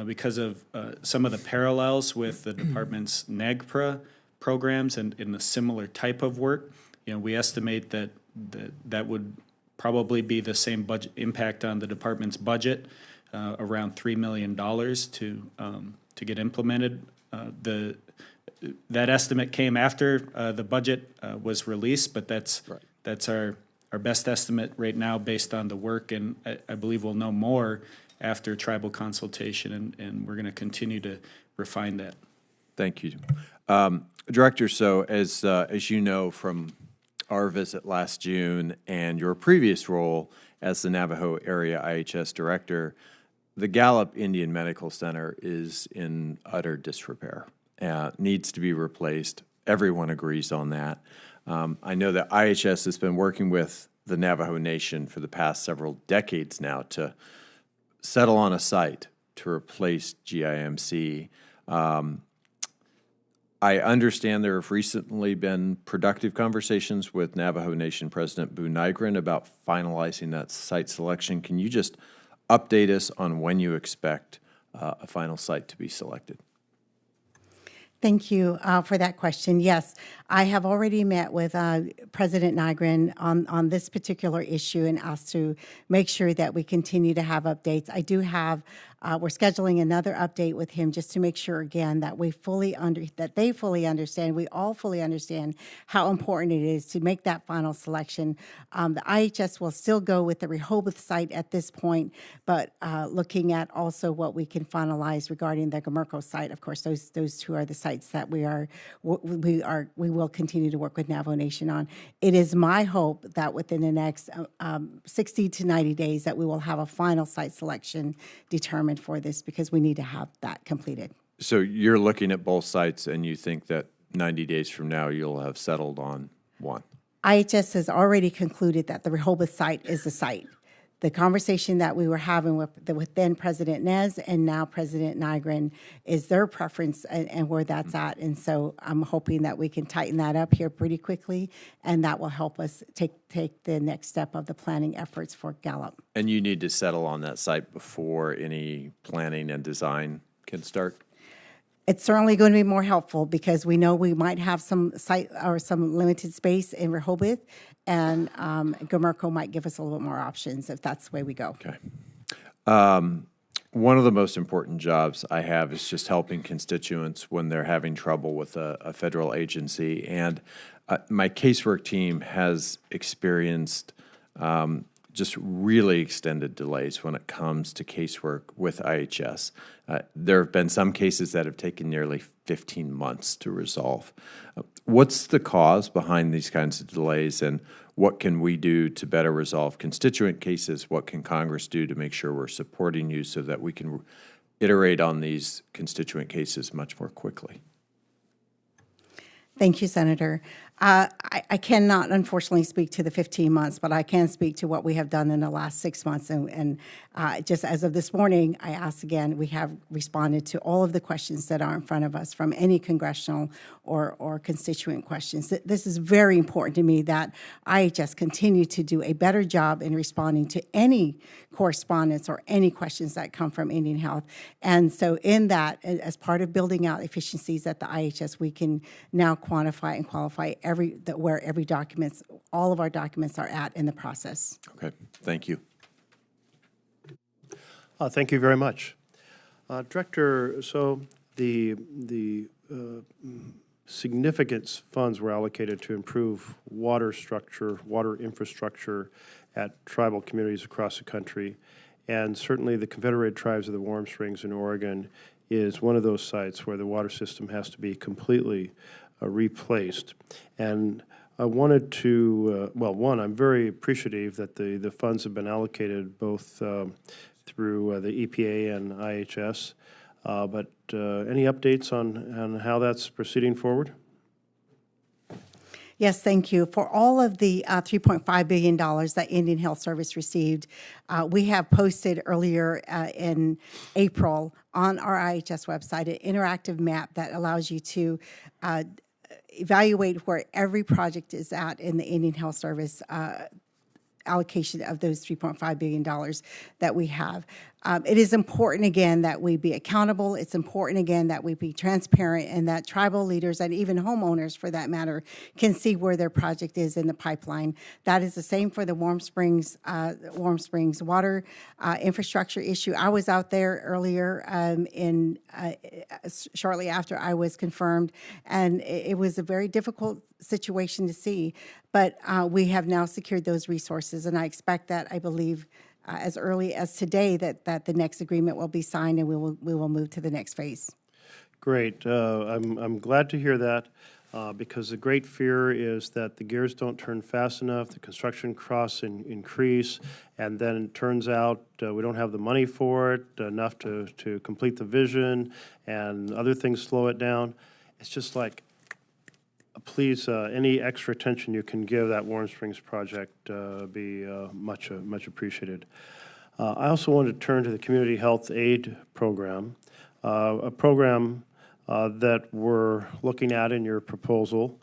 Because of some of the parallels with the department's NAGPRA programs and in the similar type of work, we estimate that would probably be the same budget impact on the department's budget, around $3 million to get implemented. That estimate came after the budget was released, but that's our best estimate right now based on the work, and I believe we'll know more after tribal consultation, and we're going to continue to refine that. Thank you. Director, so as you know from our visit last June and your previous role as the Navajo Area IHS Director, the Gallup Indian Medical Center is in utter disrepair. Needs to be replaced. Everyone agrees on that. I know that IHS has been working with the Navajo Nation for the past several decades now to settle on a site to replace GIMC. I understand there have recently been productive conversations with Navajo Nation President Boo Nygren about finalizing that site selection. Can you just update us on when you expect a final site to be selected? Thank you for that question. Yes, I have already met with President Nygren on this particular issue and asked to make sure that we continue to have updates. I do have, we're scheduling another update with him just to make sure again that they fully understand, we all fully understand how important it is to make that final selection. The IHS will still go with the Rehoboth site at this point, but looking at also what we can finalize regarding the Merkley site. Of course, those two are the sites that we will continue to work with Navajo Nation on. It is my hope that within the next 60 to 90 days that we will have a final site selection determined for this, because we need to have that completed. So you're looking at both sites, and you think that 90 days from now you'll have settled on one? IHS has already concluded that the Rehoboth site is the site. The conversation that we were having with then President Nez and now President Nygren is their preference and where that's at. And so I'm hoping that we can tighten that up here pretty quickly, and that will help us take the next step of the planning efforts for Gallup. And you need to settle on that site before any planning and design can start? It's certainly going to be more helpful because we know we might have some site or some limited space in Rehoboth, and Gomerco might give us a little bit more options if that's the way we go. Okay. One of the most important jobs I have is just helping constituents when they're having trouble with a federal agency. And my casework team has experienced just really extended delays when it comes to casework with IHS. There have been some cases that have taken nearly 15 months to resolve. What's the cause behind these kinds of delays, and what can we do to better resolve constituent cases? What can Congress do to make sure we're supporting you so that we can iterate on these constituent cases much more quickly? Thank you, Senator. I cannot, unfortunately, speak to the 15 months, but I can speak to what we have done in the last 6 months. And just as of this morning, I asked again, we have responded to all of the questions that are in front of us from any congressional or constituent questions. This is very important to me that IHS continue to do a better job in responding to any correspondence or any questions that come from Indian Health. And so in that, as part of building out efficiencies at the IHS, we can now quantify and qualify where all of our documents are at in the process. Okay, thank you. Thank you very much. Director, so the significant funds were allocated to improve water infrastructure at tribal communities across the country. And certainly the Confederated Tribes of the Warm Springs in Oregon is one of those sites where the water system has to be completely replaced. And I wanted to, I'm very appreciative that the funds have been allocated both through the EPA and IHS. But any updates on how that's proceeding forward? Yes, thank you. For all of the $3.5 billion that Indian Health Service received, we have posted earlier in April on our IHS website an interactive map that allows you to evaluate where every project is at in the Indian Health Service allocation of those $3.5 billion that we have. It is important, again, that we be accountable. It's important, again, that we be transparent and that tribal leaders and even homeowners, for that matter, can see where their project is in the pipeline. That is the same for the Warm Springs water infrastructure issue. I was out there earlier shortly after I was confirmed, and it was a very difficult situation to see. But we have now secured those resources, and I expect that, I believe, as early as today, that the next agreement will be signed and we will move to the next phase. Great. I'm glad to hear that because the great fear is that the gears don't turn fast enough, the construction costs increase, and then it turns out we don't have the money for it, enough to complete the vision, and other things slow it down. It's just like, please, any extra attention you can give that Warm Springs project be much appreciated. I also wanted to turn to the Community Health Aid Program, a program that we're looking at in your proposal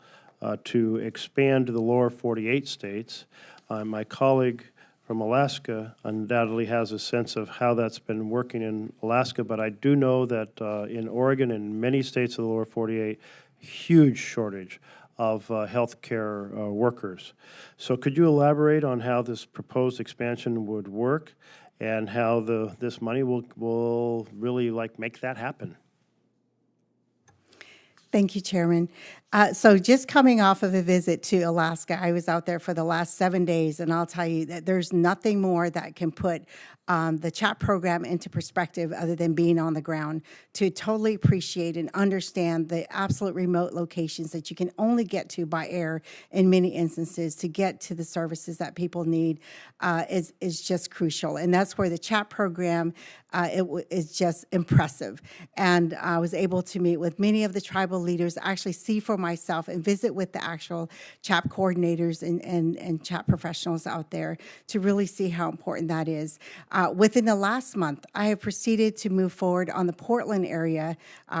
to expand to the lower 48 states. My colleague from Alaska undoubtedly has a sense of how that's been working in Alaska, but I do know that in Oregon and many states of the lower 48, huge shortage of healthcare workers. So could you elaborate on how this proposed expansion would work and how this money will really make that happen? Thank you, Chairman. So just coming off of a visit to Alaska, I was out there for the last 7 days, and I'll tell you that there's nothing more that can put the CHAP program into perspective other than being on the ground, to totally appreciate and understand the absolute remote locations that you can only get to by air in many instances to get to the services that people need is just crucial. And that's where the CHAP program is just impressive. And I was able to meet with many of the tribal leaders, actually see for myself and visit with the actual CHAP coordinators and CHAP professionals out there to really see how important that is. Within the last month, I have proceeded to move forward on the Portland area,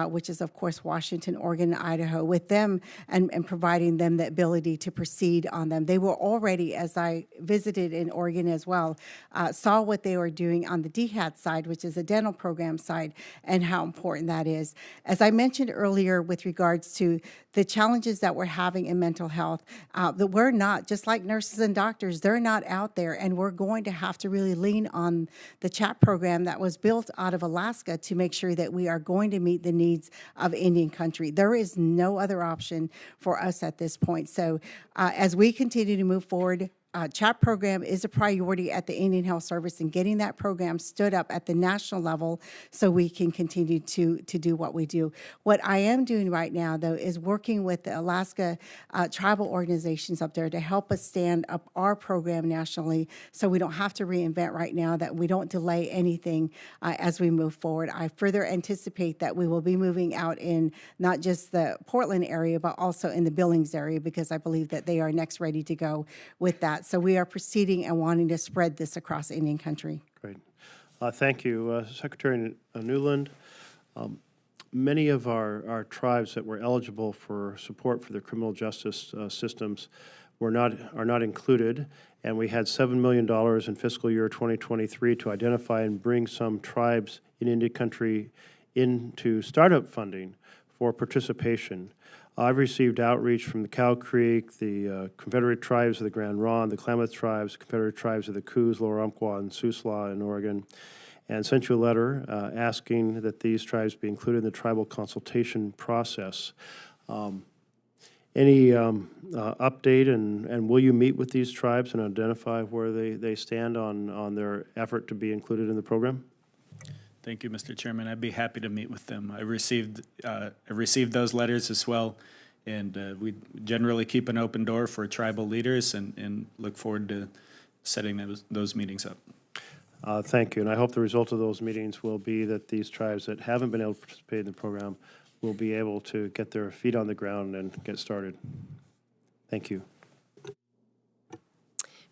which is, of course, Washington, Oregon, and Idaho, with them and providing them the ability to proceed on them. They were already, as I visited in Oregon as well, saw what they were doing on the DHAT side, which is the dental program side, and how important that is. As I mentioned earlier with regards to the challenges that we're having in mental health, that we're not, just like nurses and doctors, they're not out there, and we're going to have to really lean on the CHAP program that was built out of Alaska to make sure that we are going to meet the needs of Indian country. There is no other option for us at this point. So as we continue to move forward, CHAP program is a priority at the Indian Health Service, and getting that program stood up at the national level so we can continue to do what we do. What I am doing right now, though, is working with the Alaska tribal organizations up there to help us stand up our program nationally so we don't have to reinvent right now, that we don't delay anything as we move forward. I further anticipate that we will be moving out in not just the Portland area, but also in the Billings area, because I believe that they are next ready to go with that. So we are proceeding and wanting to spread this across Indian country. Great. Thank you. Secretary Newland, many of our tribes that were eligible for support for the criminal justice systems are not included, and we had $7 million in fiscal year 2023 to identify and bring some tribes in Indian country into startup funding for participation. I've received outreach from the Cow Creek, the Confederate Tribes of the Grand Ronde, the Klamath Tribes, Confederate Tribes of the Coos, Lower Umpqua, and Siuslaw in Oregon, and sent you a letter asking that these tribes be included in the tribal consultation process. Any update, and will you meet with these tribes and identify where they stand on their effort to be included in the program? Thank you, Mr. Chairman. I'd be happy to meet with them. I received those letters as well, and we generally keep an open door for tribal leaders and look forward to setting those meetings up. Thank you, and I hope the result of those meetings will be that these tribes that haven't been able to participate in the program will be able to get their feet on the ground and get started. Thank you.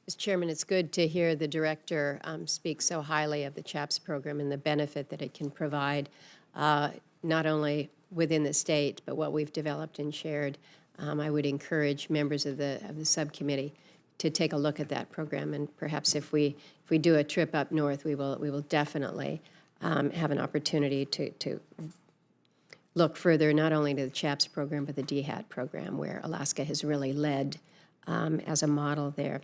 Mr. Chairman, it's good to hear the director speak so highly of the CHAPS program and the benefit that it can provide, not only within the state, but what we've developed and shared. I would encourage members of the subcommittee to take a look at that program, and perhaps if we do a trip up north, we will definitely have an opportunity to look further, not only to the CHAPS program, but the DHAT program, where Alaska has really led as a model there.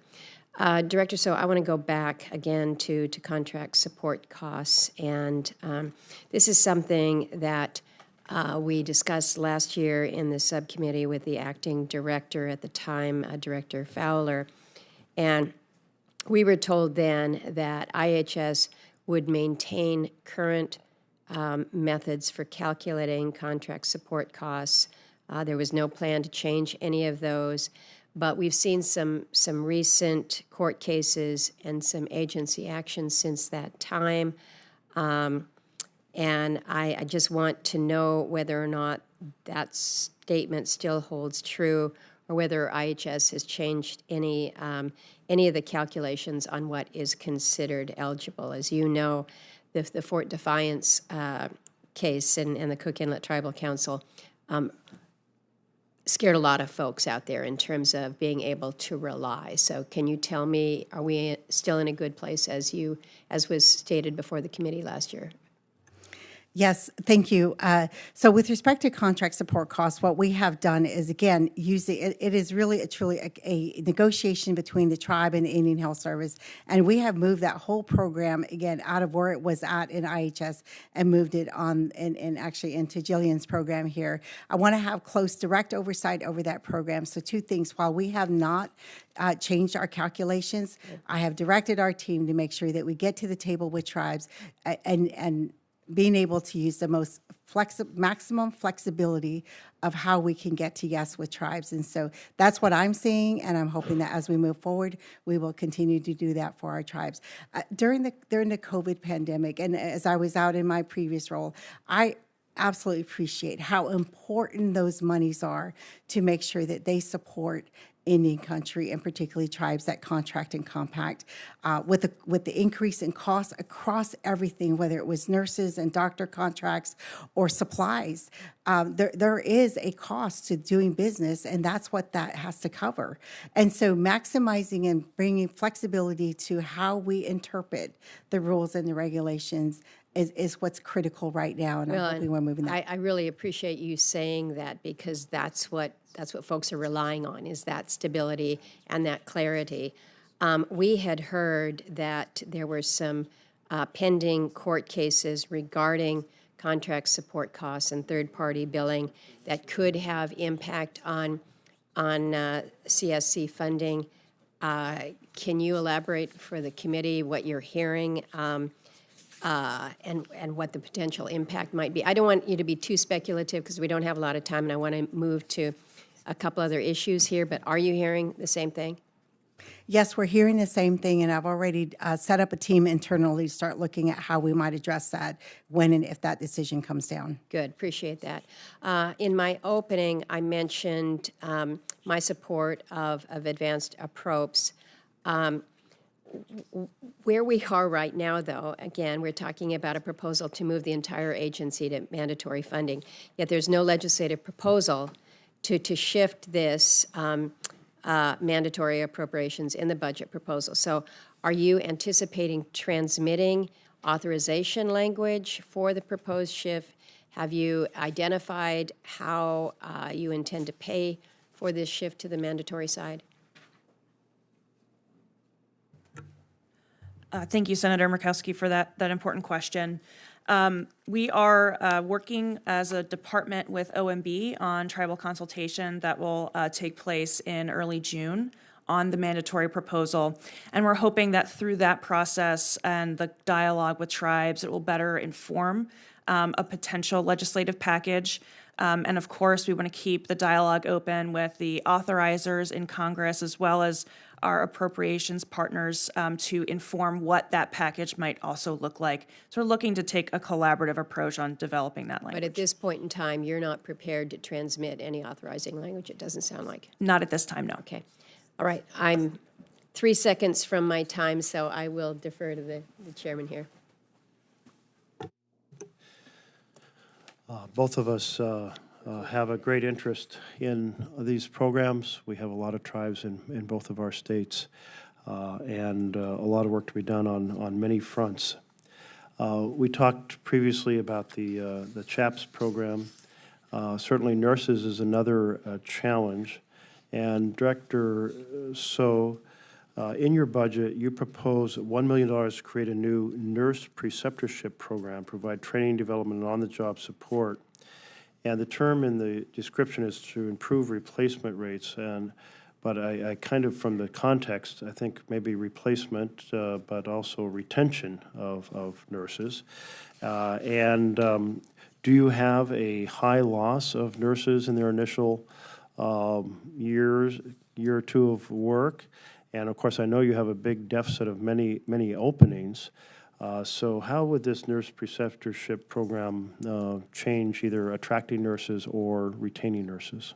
Director, so I want to go back again to contract support costs, and this is something that we discussed last year in the subcommittee with the acting director at the time, Director Fowler, and we were told then that IHS would maintain current methods for calculating contract support costs. There was no plan to change any of those. But we've seen some recent court cases and some agency actions since that time. And I just want to know whether or not that statement still holds true, or whether IHS has changed any of the calculations on what is considered eligible. As you know, the Fort Defiance case and the Cook Inlet Tribal Council scared a lot of folks out there in terms of being able to rely. So can you tell me, are we still in a good place as was stated before the committee last year? Yes, thank you. So with respect to contract support costs, what we have done is, again, it is really truly a negotiation between the tribe and the Indian Health Service, and we have moved that whole program, again, out of where it was at in IHS and moved it on and actually into Jillian's program here. I want to have close direct oversight over that program. So two things, while we have not changed our calculations, I have directed our team to make sure that we get to the table with tribes and being able to use the most maximum flexibility of how we can get to yes with tribes. And so that's what I'm seeing, and I'm hoping that as we move forward, we will continue to do that for our tribes. During the COVID pandemic, and as I was out in my previous role, I absolutely appreciate how important those monies are to make sure that they support Indian country, and particularly tribes that contract and compact. With the increase in costs across everything, whether it was nurses and doctor contracts or supplies, there is a cost to doing business, and that's what that has to cover. And so maximizing and bringing flexibility to how we interpret the rules and the regulations is what's critical right now, and I'm hoping we're moving that. I really appreciate you saying that, because that's what folks are relying on, is that stability and that clarity. We had heard that there were some pending court cases regarding contract support costs and third-party billing that could have impact on CSC funding. Can you elaborate for the committee what you're hearing? And what the potential impact might be. I don't want you to be too speculative because we don't have a lot of time, and I want to move to a couple other issues here, but are you hearing the same thing? Yes, we're hearing the same thing, and I've already set up a team internally to start looking at how we might address that when and if that decision comes down. Good, appreciate that. In my opening, I mentioned my support of advanced approps. Where we are right now, though, again, we're talking about a proposal to move the entire agency to mandatory funding, yet there's no legislative proposal to shift this mandatory appropriations in the budget proposal. So are you anticipating transmitting authorization language for the proposed shift? Have you identified how you intend to pay for this shift to the mandatory side? Thank you, Senator Murkowski, for that important question. We are working as a department with OMB on tribal consultation that will take place in early June on the mandatory proposal. And we're hoping that through that process and the dialogue with tribes, it will better inform a potential legislative package. And of course, we want to keep the dialogue open with the authorizers in Congress, as well as our appropriations partners, to inform what that package might also look like. So we're looking to take a collaborative approach on developing that language. But at this point in time, you're not prepared to transmit any authorizing language, it doesn't sound like. Not at this time, no. Okay. All right. I'm 3 seconds from my time, so I will defer to the chairman here. Both of us have a great interest in these programs. We have a lot of tribes in both of our states, and a lot of work to be done on many fronts. We talked previously about the CHAPS program. Certainly nurses is another challenge. And Director So, in your budget, you propose $1 million to create a new nurse preceptorship program, provide training, development, and on-the-job support. And the term in the description is to improve replacement rates. But I kind of, from the context, I think maybe replacement, but also retention of nurses. Do you have a high loss of nurses in their initial year or two of work? And of course, I know you have a big deficit of many openings. So how would this nurse preceptorship program change either attracting nurses or retaining nurses?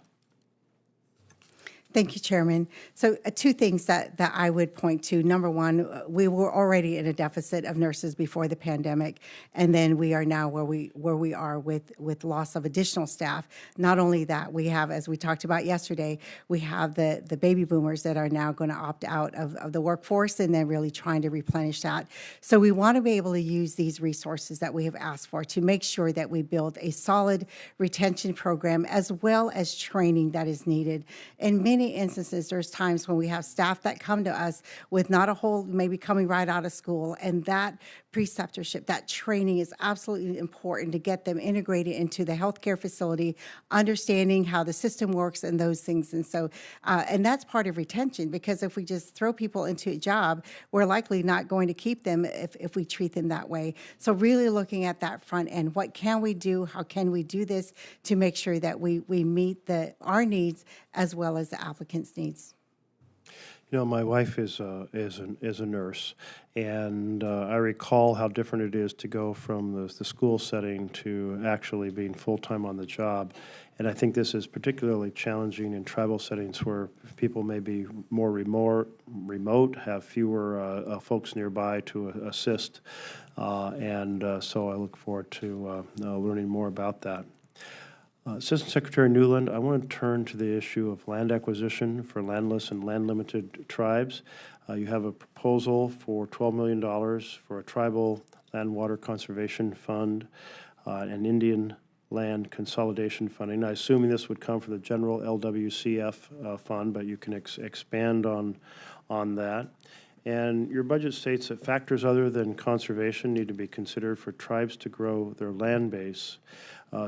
Thank you, Chairman. So two things that I would point to. Number one, we were already in a deficit of nurses before the pandemic, and then we are now where we are with loss of additional staff. Not only that, we have, as we talked about yesterday, we have the baby boomers that are now going to opt out of the workforce, and then really trying to replenish that. So we want to be able to use these resources that we have asked for to make sure that we build a solid retention program as well as training that is needed. In many instances, there's times when we have staff that come to us with not a whole, maybe coming right out of school, and that preceptorship, that training is absolutely important to get them integrated into the healthcare facility, understanding how the system works and those things. And so, and that's part of retention, because if we just throw people into a job, we're likely not going to keep them if we treat them that way. So really looking at that front end, what can we do? How can we do this to make sure that we meet our needs as well as the applicants' needs? You know, my wife is a nurse, and I recall how different it is to go from the school setting to actually being full-time on the job. And I think this is particularly challenging in tribal settings where people may be more remote, have fewer folks nearby to assist. So I look forward to learning more about that. Assistant Secretary Newland, I want to turn to the issue of land acquisition for landless and land-limited tribes. You have a proposal for $12 million for a tribal land water conservation fund, an Indian land consolidation funding. I assume this would come from the general LWCF fund, but you can expand on that. And your budget states that factors other than conservation need to be considered for tribes to grow their land base.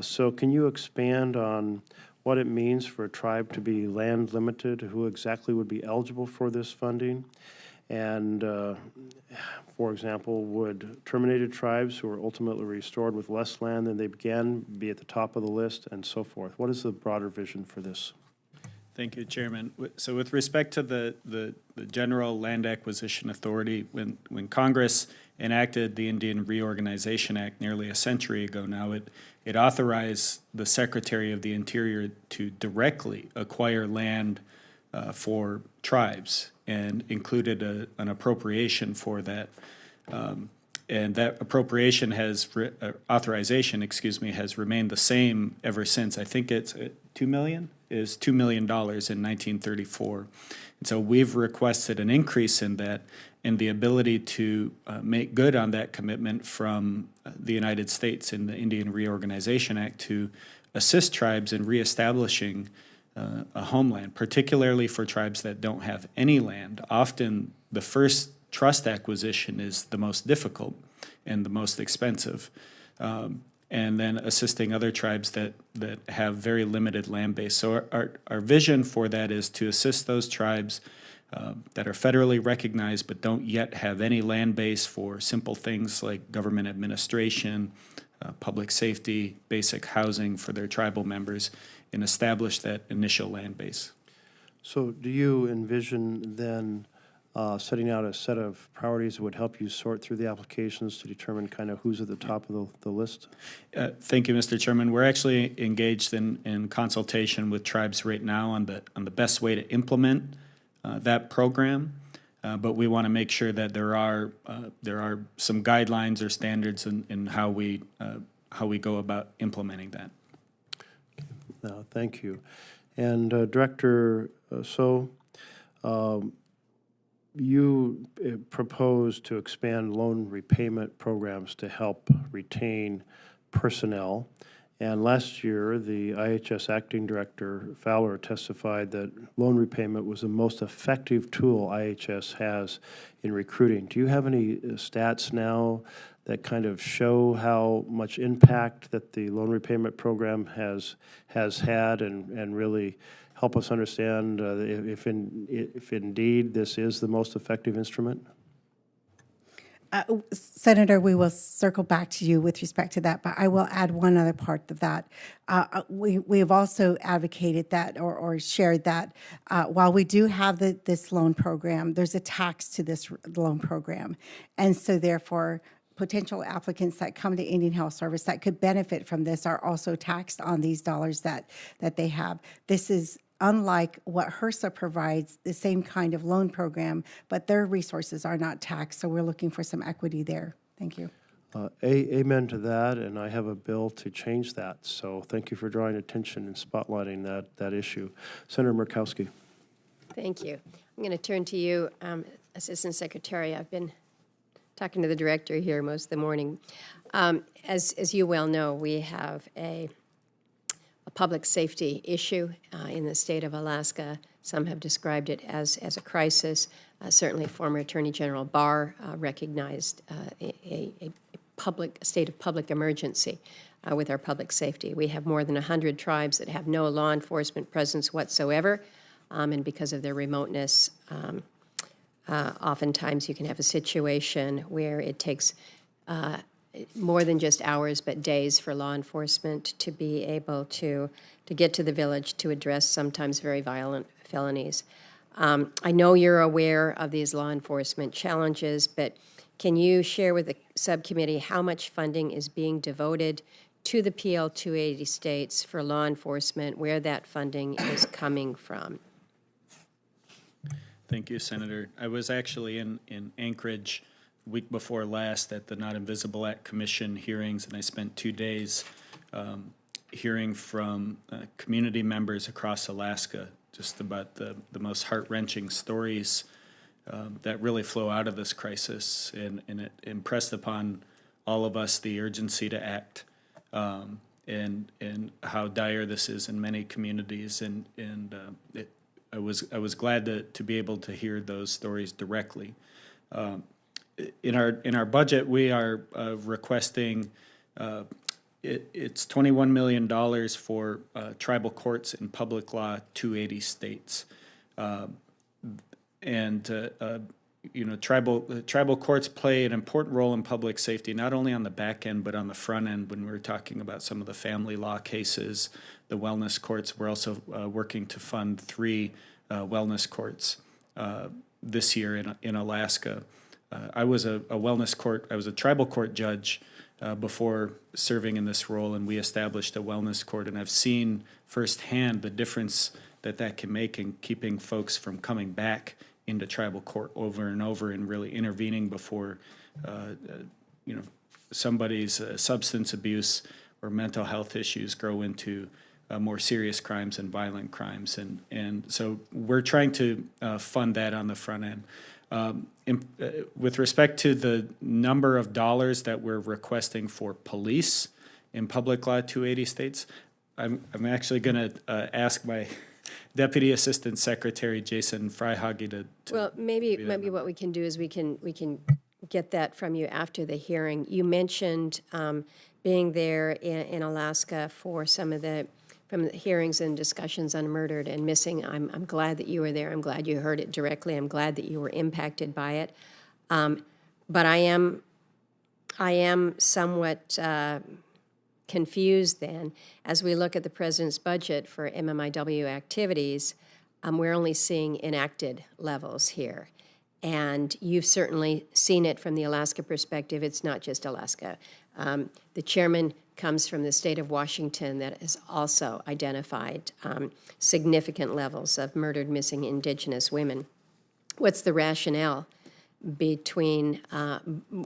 So can you expand on what it means for a tribe to be land limited, who exactly would be eligible for this funding? And, for example, would terminated tribes who are ultimately restored with less land than they began be at the top of the list, and so forth? What is the broader vision for this? Thank you, Chairman. So with respect to the General Land Acquisition Authority, when Congress enacted the Indian Reorganization Act nearly a century ago now, it authorized the Secretary of the Interior to directly acquire land for tribes and included an appropriation for that. And that appropriation authorization, has remained the same ever since. I think it's $2 million in 1934. And so we've requested an increase in that and the ability to make good on that commitment from the United States in the Indian Reorganization Act to assist tribes in reestablishing a homeland, particularly for tribes that don't have any land. Often the first trust acquisition is the most difficult and the most expensive. And then assisting other tribes that have very limited land base. So our vision for that is to assist those tribes that are federally recognized but don't yet have any land base for simple things like government administration, public safety, basic housing for their tribal members, and establish that initial land base. So do you envision then setting out a set of priorities that would help you sort through the applications to determine kind of who's at the top of the list? Thank you, Mr. Chairman. We're actually engaged in consultation with tribes right now on the best way to implement that program, but we want to make sure that there are some guidelines or standards in how we go about implementing that. Thank you. And Director So, you propose to expand loan repayment programs to help retain personnel. And last year, the IHS Acting Director Fowler testified that loan repayment was the most effective tool IHS has in recruiting. Do you have any stats now that kind of show how much impact that the loan repayment program has had and really help us understand if indeed this is the most effective instrument? Senator, we will circle back to you with respect to that, but I will add one other part of that. We have also advocated that or shared that while we do have this loan program, there's a tax to this loan program. And so therefore, potential applicants that come to Indian Health Service that could benefit from this are also taxed on these dollars that they have. This is unlike what HRSA provides, the same kind of loan program, but their resources are not taxed, so we're looking for some equity there. Thank you. Amen to that, and I have a bill to change that. So thank you for drawing attention and spotlighting that issue. Senator Murkowski. Thank you. I'm going to turn to you, Assistant Secretary. I've been talking to the director here most of the morning. As you well know, we have a public safety issue in the state of Alaska. Some have described it as a crisis. Certainly, former Attorney General Barr recognized a state of public emergency with our public safety. We have more than 100 tribes that have no law enforcement presence whatsoever, and because of their remoteness, oftentimes you can have a situation where it takes more than just hours but days for law enforcement to be able to get to the village to address sometimes very violent felonies. I know you're aware of these law enforcement challenges, but can you share with the subcommittee how much funding is being devoted to the PL 280 states for law enforcement, where that funding is coming from? Thank you, Senator. I was actually in Anchorage week before last at the Not Invisible Act Commission hearings, and I spent 2 days hearing from community members across Alaska just about the most heart-wrenching stories that really flow out of this crisis, and it impressed upon all of us the urgency to act and how dire this is in many communities, I was glad to be able to hear those stories directly. In our budget, we are requesting it's $21 million for tribal courts in public law 280 states, tribal courts play an important role in public safety, not only on the back end but on the front end. When we're talking about some of the family law cases, the wellness courts, we're also working to fund 3 wellness courts this year in Alaska. I was a tribal court judge before serving in this role, and we established a wellness court, and I've seen firsthand the difference that can make in keeping folks from coming back into tribal court over and over and really intervening before somebody's substance abuse or mental health issues grow into more serious crimes and violent crimes, and so we're trying to fund that on the front end. With respect to the number of dollars that we're requesting for police in public law 280 states, I'm actually going to ask my Deputy Assistant Secretary Jason Freihage to well, maybe what we can do is we can get that from you after the hearing. You mentioned being there in Alaska for some of the hearings and discussions on murdered and missing. I'm glad that you were there. I'm glad you heard it directly. I'm glad that you were impacted by it. But I am somewhat confused then as we look at the president's budget for MMIW activities. We're only seeing enacted levels here. And you've certainly seen it from the Alaska perspective. It's not just Alaska. The chairman comes from the state of Washington that has also identified significant levels of murdered, missing Indigenous women. What's the rationale between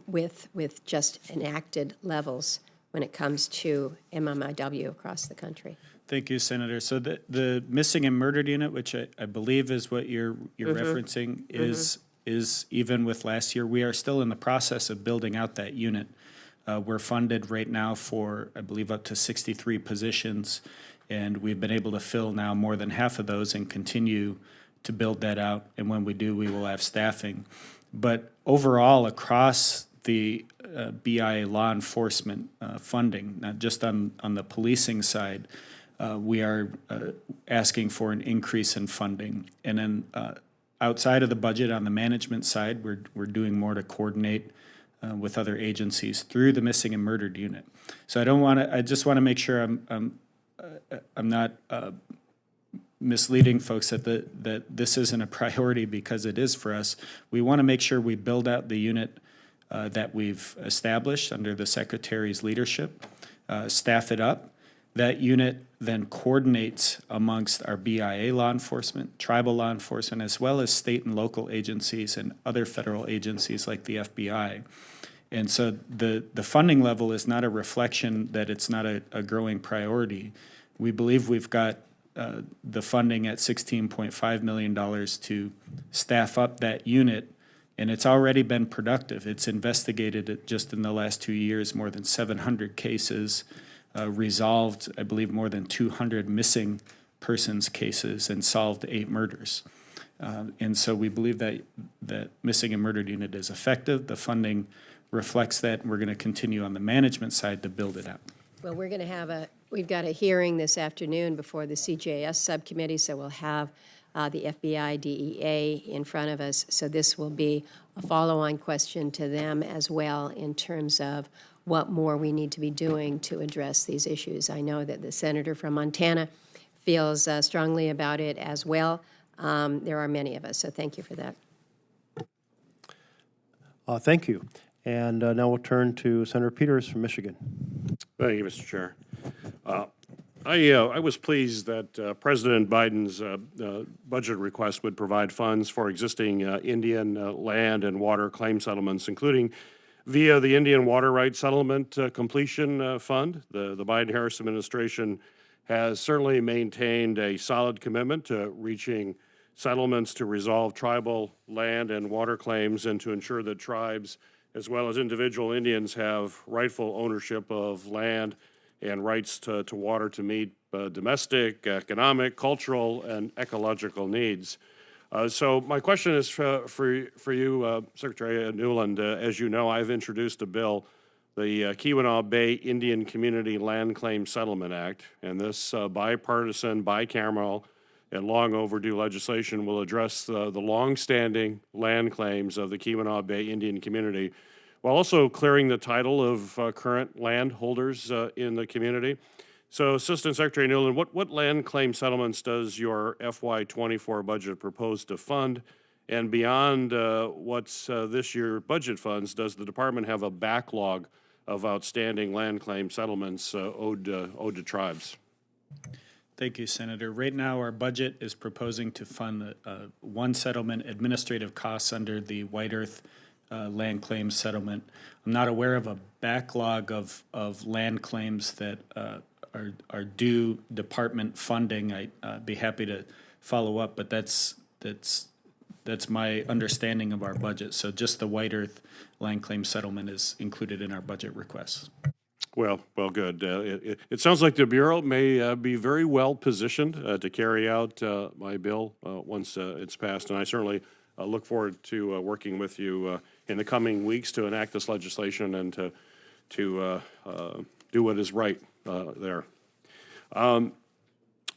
with just enacted levels when it comes to MMIW across the country? Thank you, Senator. So the missing and murdered unit, which I believe is what you're referencing, is even with last year. We are still in the process of building out that unit. We're funded right now for, I believe, up to 63 positions, and we've been able to fill now more than half of those and continue to build that out. And when we do, we will have staffing. But overall, across the BIA law enforcement funding, not just on the policing side, we are asking for an increase in funding. And then outside of the budget on the management side, we're doing more to coordinate with other agencies through the missing and murdered unit. So I just want to make sure I'm not misleading folks that this isn't a priority, because it is for us. We want to make sure we build out the unit that we've established under the Secretary's leadership, staff it up, That unit then coordinates amongst our BIA law enforcement, tribal law enforcement, as well as state and local agencies and other federal agencies like the FBI. And so the funding level is not a reflection that it's not a growing priority. We believe we've got the funding at $16.5 million to staff up that unit, and it's already been productive. It's investigated just in the last 2 years more than 700 cases, resolved, I believe, more than 200 missing persons cases, and solved 8 murders. And so we believe that missing and murdered unit is effective. The funding reflects that, and we're going to continue on the management side to build it out. Well, we've got a hearing this afternoon before the CJS subcommittee, so we'll have the FBI, DEA in front of us. So this will be a follow-on question to them as well in terms of what more we need to be doing to address these issues. I know that the senator from Montana feels strongly about it as well. There are many of us, so thank you for that. Thank you. And now we'll turn to Senator Peters from Michigan. Thank you, Mr. Chair. I was pleased that President Biden's budget request would provide funds for existing Indian land and water claim settlements, including via the Indian Water Rights Settlement Completion Fund. The Biden-Harris administration has certainly maintained a solid commitment to reaching settlements to resolve tribal land and water claims and to ensure that tribes as well as individual Indians have rightful ownership of land and rights to water to meet domestic, economic, cultural, and ecological needs. So my question is for you, Secretary Newland. As you know, I've introduced a bill, the Keweenaw Bay Indian Community Land Claim Settlement Act, and this bipartisan, bicameral, and long overdue legislation will address the long-standing land claims of the Keweenaw Bay Indian community, while also clearing the title of current landholders in the community. So, Assistant Secretary Newland, what land claim settlements does your FY24 budget propose to fund? And beyond what's this year budget funds, does the department have a backlog of outstanding land claim settlements owed to tribes? Thank you, Senator. Right now, our budget is proposing to fund one settlement administrative costs under the White Earth land claims settlement. I'm not aware of a backlog of land claims that are due department funding. I'd be happy to follow up, but that's my understanding of our budget. So just the White Earth land claim settlement is included in our budget requests. Well, good. It sounds like the Bureau may be very well positioned to carry out my bill once it's passed, and I certainly look forward to working with you in the coming weeks to enact this legislation and to do what is right there.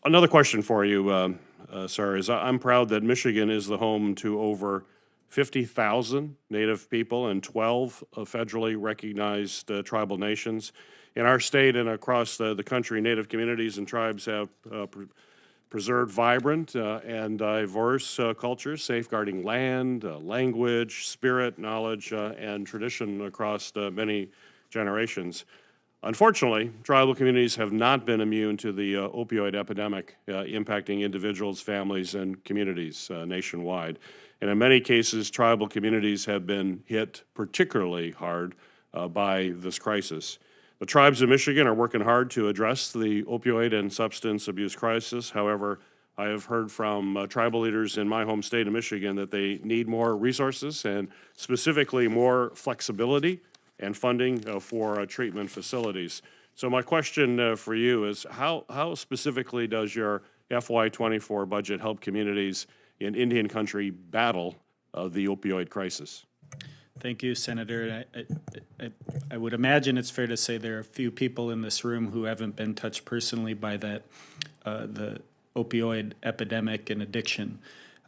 Another question for you, sir, is I'm proud that Michigan is the home to over 50,000 Native people and 12 federally recognized tribal nations. In our state and across the country, Native communities and tribes have preserved vibrant and diverse cultures, safeguarding land, language, spirit, knowledge, and tradition across many generations. Unfortunately, tribal communities have not been immune to the opioid epidemic impacting individuals, families, and communities nationwide. And in many cases, tribal communities have been hit particularly hard by this crisis. The tribes of Michigan are working hard to address the opioid and substance abuse crisis. However, I have heard from tribal leaders in my home state of Michigan that they need more resources and specifically more flexibility and funding for treatment facilities. So my question for you is how specifically does your FY24 budget help communities in Indian country battle the opioid crisis? Thank you, Senator. I would imagine it's fair to say there are a few people in this room who haven't been touched personally by that, the opioid epidemic and addiction.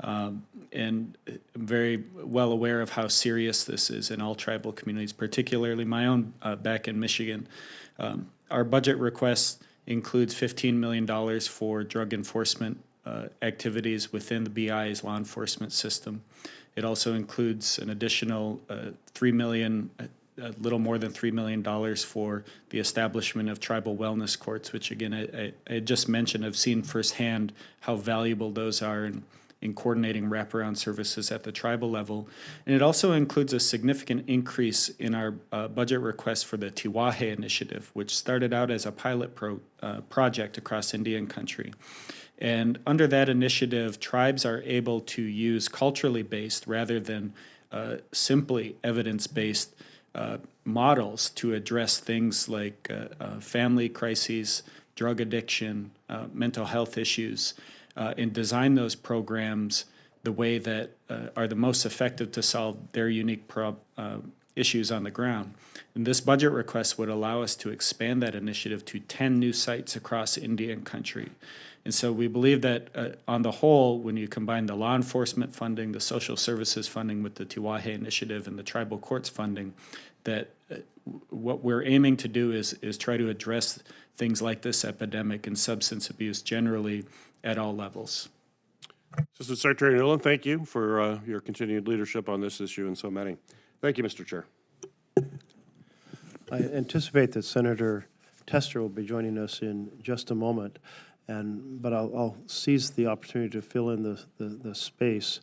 And I'm very well aware of how serious this is in all tribal communities, particularly my own back in Michigan. Our budget request includes $15 million for drug enforcement activities within the BI's law enforcement system. It also includes an additional $3 million a little more than $3 million for the establishment of tribal wellness courts, which again, I just mentioned, I've seen firsthand how valuable those are in coordinating wraparound services at the tribal level. And it also includes a significant increase in our budget request for the Tiwahe Initiative, which started out as a pilot project across Indian country. And under that initiative, tribes are able to use culturally based rather than simply evidence-based models to address things like family crises, drug addiction, mental health issues, and design those programs the way that are the most effective to solve their unique issues on the ground. And this budget request would allow us to expand that initiative to 10 new sites across Indian country. And so we believe that on the whole, when you combine the law enforcement funding, the social services funding with the Tiwahe Initiative and the tribal courts funding, that what we're aiming to do is try to address things like this epidemic and substance abuse generally at all levels. Assistant Secretary Nuland, thank you for your continued leadership on this issue and so many. Thank you, Mr. Chair. I anticipate that Senator Tester will be joining us in just a moment, but I'll seize the opportunity to fill in the space.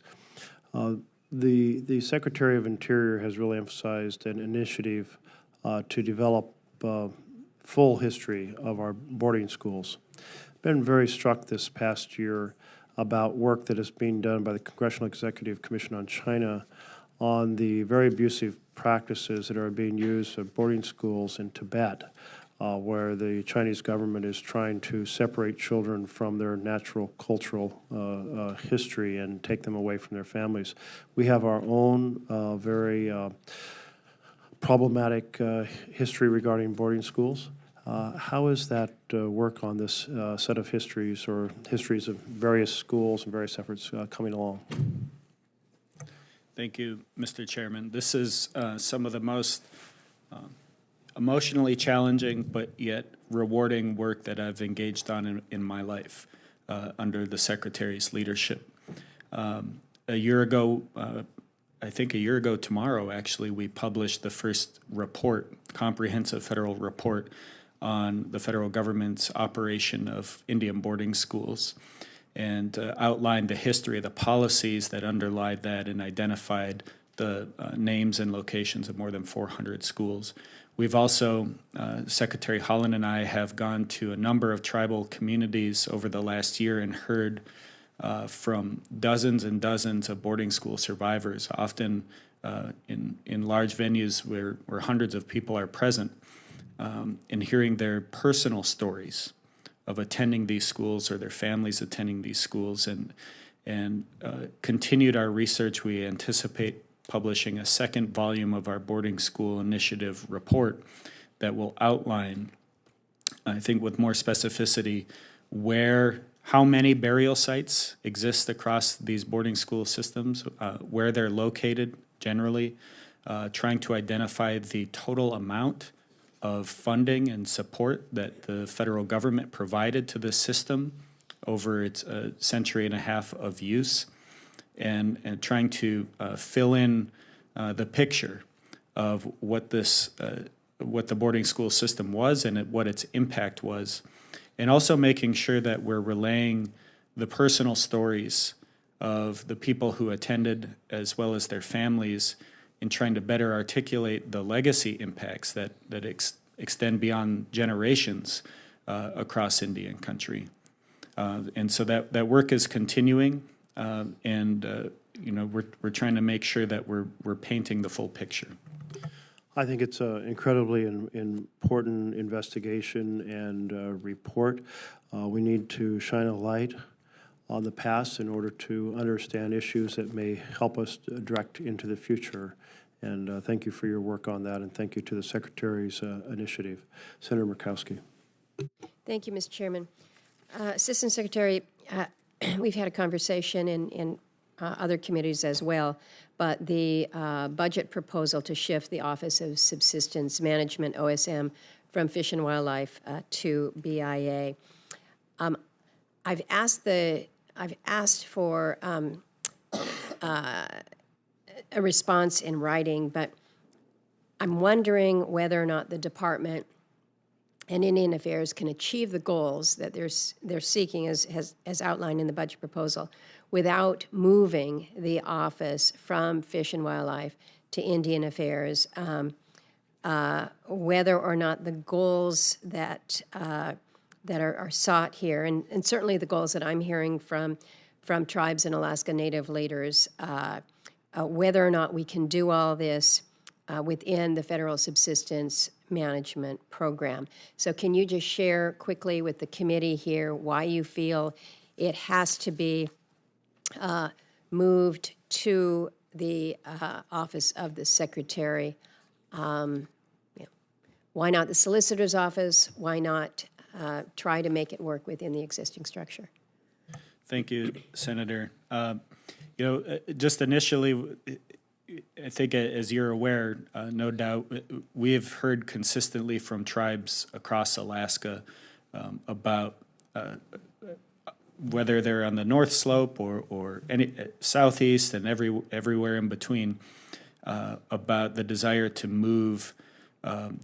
The Secretary of Interior has really emphasized an initiative to develop full history of our boarding schools. Been very struck this past year about work that is being done by the Congressional Executive Commission on China on the very abusive practices that are being used at boarding schools in Tibet, where the Chinese government is trying to separate children from their natural cultural history and take them away from their families. We have our own very problematic history regarding boarding schools. How is that work on this set of histories or histories of various schools and various efforts coming along? Thank you, Mr. Chairman. This is some of the most emotionally challenging but yet rewarding work that I've engaged on in my life under the Secretary's leadership. A year ago, I think a year ago tomorrow, actually, we published the first report, comprehensive federal report on the federal government's operation of Indian boarding schools, and outlined the history of the policies that underlie that and identified the names and locations of more than 400 schools. We've also, Secretary Holland and I have gone to a number of tribal communities over the last year and heard from dozens and dozens of boarding school survivors, often in large venues where hundreds of people are present, and hearing their personal stories of attending these schools or their families attending these schools, and continued our research. We anticipate publishing a second volume of our boarding school initiative report that will outline, I think with more specificity, how many burial sites exist across these boarding school systems, where they're located generally, trying to identify the total amount of funding and support that the federal government provided to the system over its century and a half of use, and trying to fill in the picture of what the boarding school system was and what its impact was, and also making sure that we're relaying the personal stories of the people who attended as well as their families, in trying to better articulate the legacy impacts that extend beyond generations across Indian country. And so that work is continuing, and we're trying to make sure that we're painting the full picture. I think it's an incredibly important investigation and report. We need to shine a light on the past in order to understand issues that may help us direct into the future. And thank you for your work on that, and thank you to the Secretary's initiative. Senator Murkowski. Thank you, Mr. Chairman. Assistant Secretary, we've had a conversation in other committees as well, but the budget proposal to shift the Office of Subsistence Management, OSM, from Fish and Wildlife to BIA. I've asked for a response in writing, but I'm wondering whether or not the department and Indian Affairs can achieve the goals that they're seeking as outlined in the budget proposal without moving the office from Fish and Wildlife to Indian Affairs, whether or not the goals that are sought here, and certainly the goals that I'm hearing from tribes and Alaska Native leaders, whether or not we can do all this within the federal subsistence management program. So can you just share quickly with the committee here why you feel it has to be moved to the office of the secretary? Why not the solicitor's office? Why not try to make it work within the existing structure? Thank you, Senator. Just initially, I think as you're aware, no doubt, we have heard consistently from tribes across Alaska about whether they're on the North Slope or any southeast and everywhere in between, about the desire to move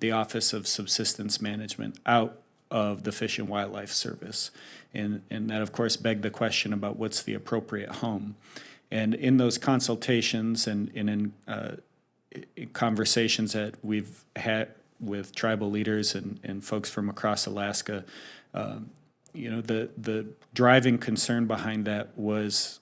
the Office of Subsistence Management out of the Fish and Wildlife Service. And that, of course, begged the question about what's the appropriate home. And in those consultations and in conversations that we've had with tribal leaders and folks from across Alaska, the driving concern behind that was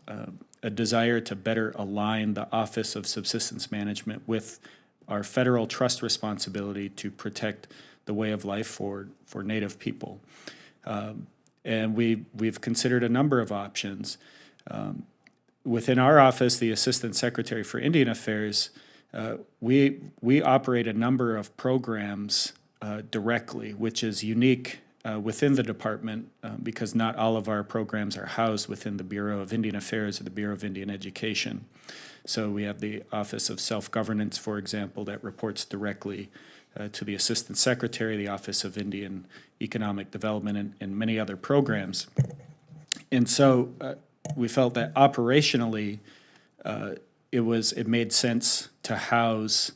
a desire to better align the Office of Subsistence Management with our federal trust responsibility to protect the way of life for Native people. And we've considered a number of options. Within our office, the Assistant Secretary for Indian Affairs, we operate a number of programs directly, which is unique within the department because not all of our programs are housed within the Bureau of Indian Affairs or the Bureau of Indian Education. So we have the Office of Self-Governance, for example, that reports directly to the Assistant Secretary, the Office of Indian Economic Development, and many other programs. And so we felt that operationally it made sense to house,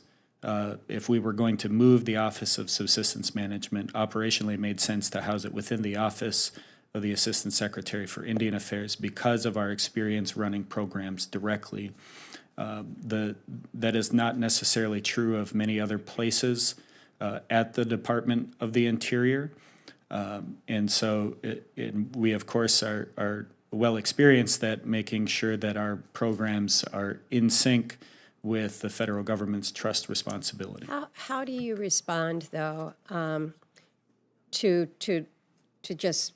if we were going to move the Office of Subsistence Management, operationally it made sense to house it within the Office of the Assistant Secretary for Indian Affairs because of our experience running programs directly. That is not necessarily true of many other places at the Department of the Interior. And so we, of course, are well experienced at making sure that our programs are in sync with the federal government's trust responsibility. How do you respond, though, to just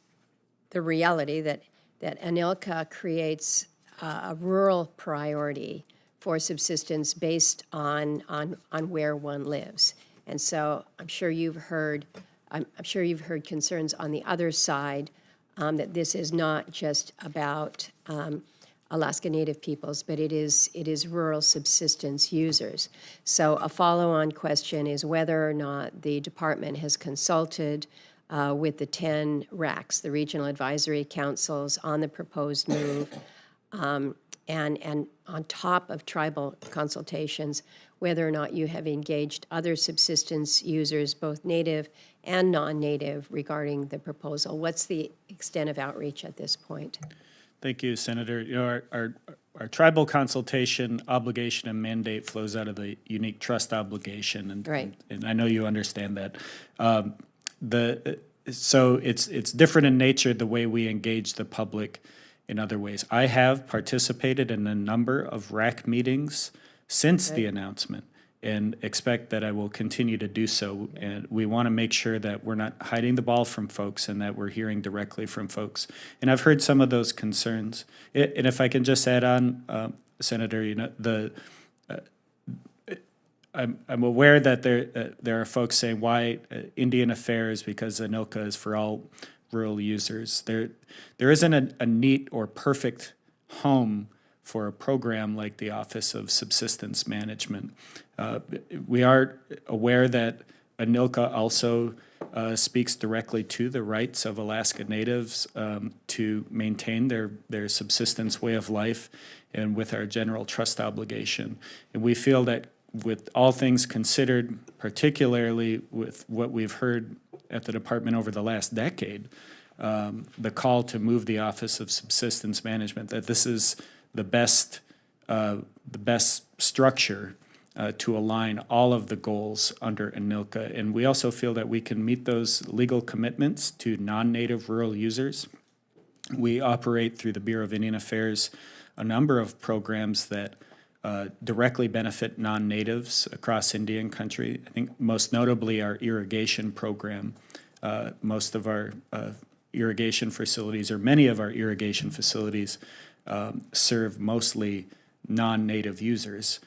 the reality that ANILCA creates a rural priority for subsistence based on where one lives? And so I'm sure you've heard concerns on the other side that this is not just about Alaska Native peoples, but it is rural subsistence users. So a follow-on question is whether or not the department has consulted with the 10 RACs, the Regional Advisory Councils, on the proposed move, and on top of tribal consultations, whether or not you have engaged other subsistence users, both native and non-native, regarding the proposal. What's the extent of outreach at this point? Thank you, Senator. Our tribal consultation obligation and mandate flows out of the unique trust obligation, and, right. and I know you understand that. So it's different in nature the way we engage the public in other ways. I have participated in a number of RAC meetings since the announcement and expect that I will continue to do so. And we want to make sure that we're not hiding the ball from folks and that we're hearing directly from folks. And I've heard some of those concerns. And if I can just add on, Senator, I'm aware that there are folks saying why Indian Affairs, because ANILCA is for all rural users. There isn't a neat or perfect home for a program like the Office of Subsistence Management. We are aware that ANILCA also speaks directly to the rights of Alaska Natives to maintain their subsistence way of life and with our general trust obligation. And we feel that with all things considered, particularly with what we've heard at the department over the last decade, the call to move the Office of Subsistence Management, that this is the best structure to align all of the goals under ANILCA. And we also feel that we can meet those legal commitments to non-native rural users. We operate through the Bureau of Indian Affairs a number of programs that directly benefit non-natives across Indian country. I think most notably our irrigation program. Most of our irrigation facilities, or many of our irrigation facilities, serve mostly non-native users.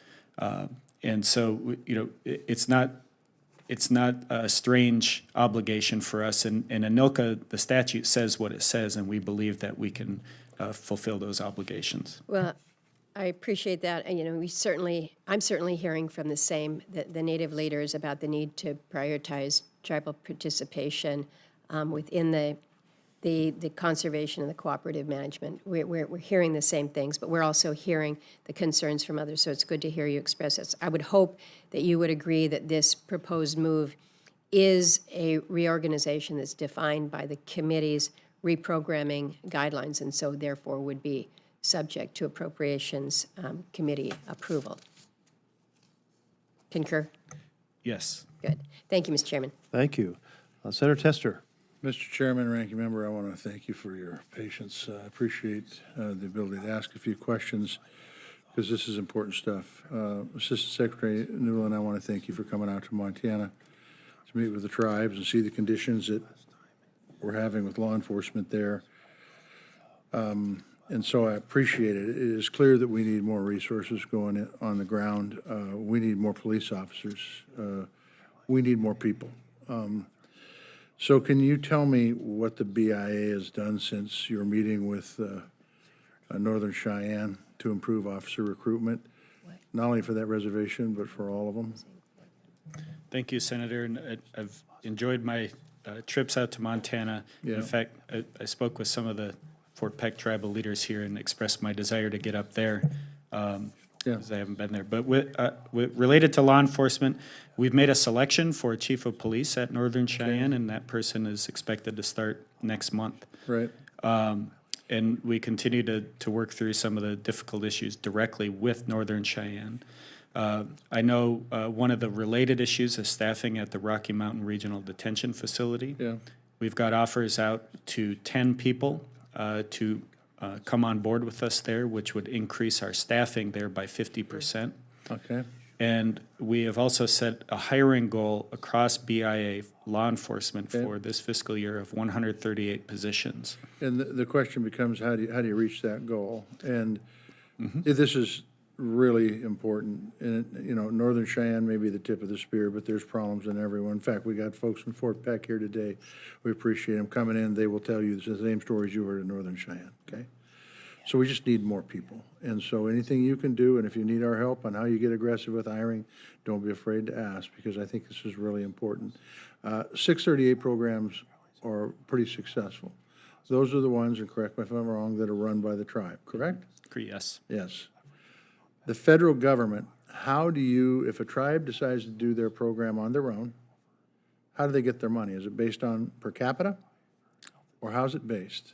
And so, it's not a strange obligation for us. And ANILCA, the statute says what it says, and we believe that we can fulfill those obligations. Well, I appreciate that. And, I'm certainly hearing from the Native leaders about the need to prioritize tribal participation within the conservation and the cooperative management. We're hearing the same things, but we're also hearing the concerns from others, so it's good to hear you express this. I would hope that you would agree that this proposed move is a reorganization that's defined by the committee's reprogramming guidelines, and so therefore would be subject to Appropriations Committee approval. Concur? Yes. Good. Thank you, Mr. Chairman. Thank you. Senator Tester. Mr. Chairman, Ranking Member, I want to thank you for your patience. I appreciate the ability to ask a few questions because this is important stuff. Assistant Secretary Newland, I want to thank you for coming out to Montana to meet with the tribes and see the conditions that we're having with law enforcement there. And so I appreciate it. It is clear that we need more resources going on the ground. We need more police officers. We need more people. So can you tell me what the BIA has done since your meeting with Northern Cheyenne to improve officer recruitment, not only for that reservation, but for all of them? Thank you, Senator. And I've enjoyed my trips out to Montana. Yeah. In fact, I spoke with some of the Fort Peck tribal leaders here and expressed my desire to get up there. Because I haven't been there. But related to law enforcement, we've made a selection for a chief of police at Northern Cheyenne, and that person is expected to start next month. Right. And we continue to work through some of the difficult issues directly with Northern Cheyenne. I know one of the related issues is staffing at the Rocky Mountain Regional Detention Facility. Yeah. We've got offers out to 10 people to come on board with us there, which would increase our staffing there by 50%. Okay. And we have also set a hiring goal across BIA law enforcement for this fiscal year of 138 positions. And the question becomes, how do you reach that goal? And this is really important. And, Northern Cheyenne may be the tip of the spear, but there's problems in everyone. In fact, we got folks from Fort Peck here today. We appreciate them coming in. They will tell you the same stories you heard in Northern Cheyenne, okay? So we just need more people. And so anything you can do, and if you need our help on how you get aggressive with hiring, don't be afraid to ask, because I think this is really important. 638 programs are pretty successful. Those are the ones, and correct me if I'm wrong, that are run by the tribe, correct? Yes. Yes. The federal government, how do you, if a tribe decides to do their program on their own, how do they get their money? Is it based on per capita, or how's it based?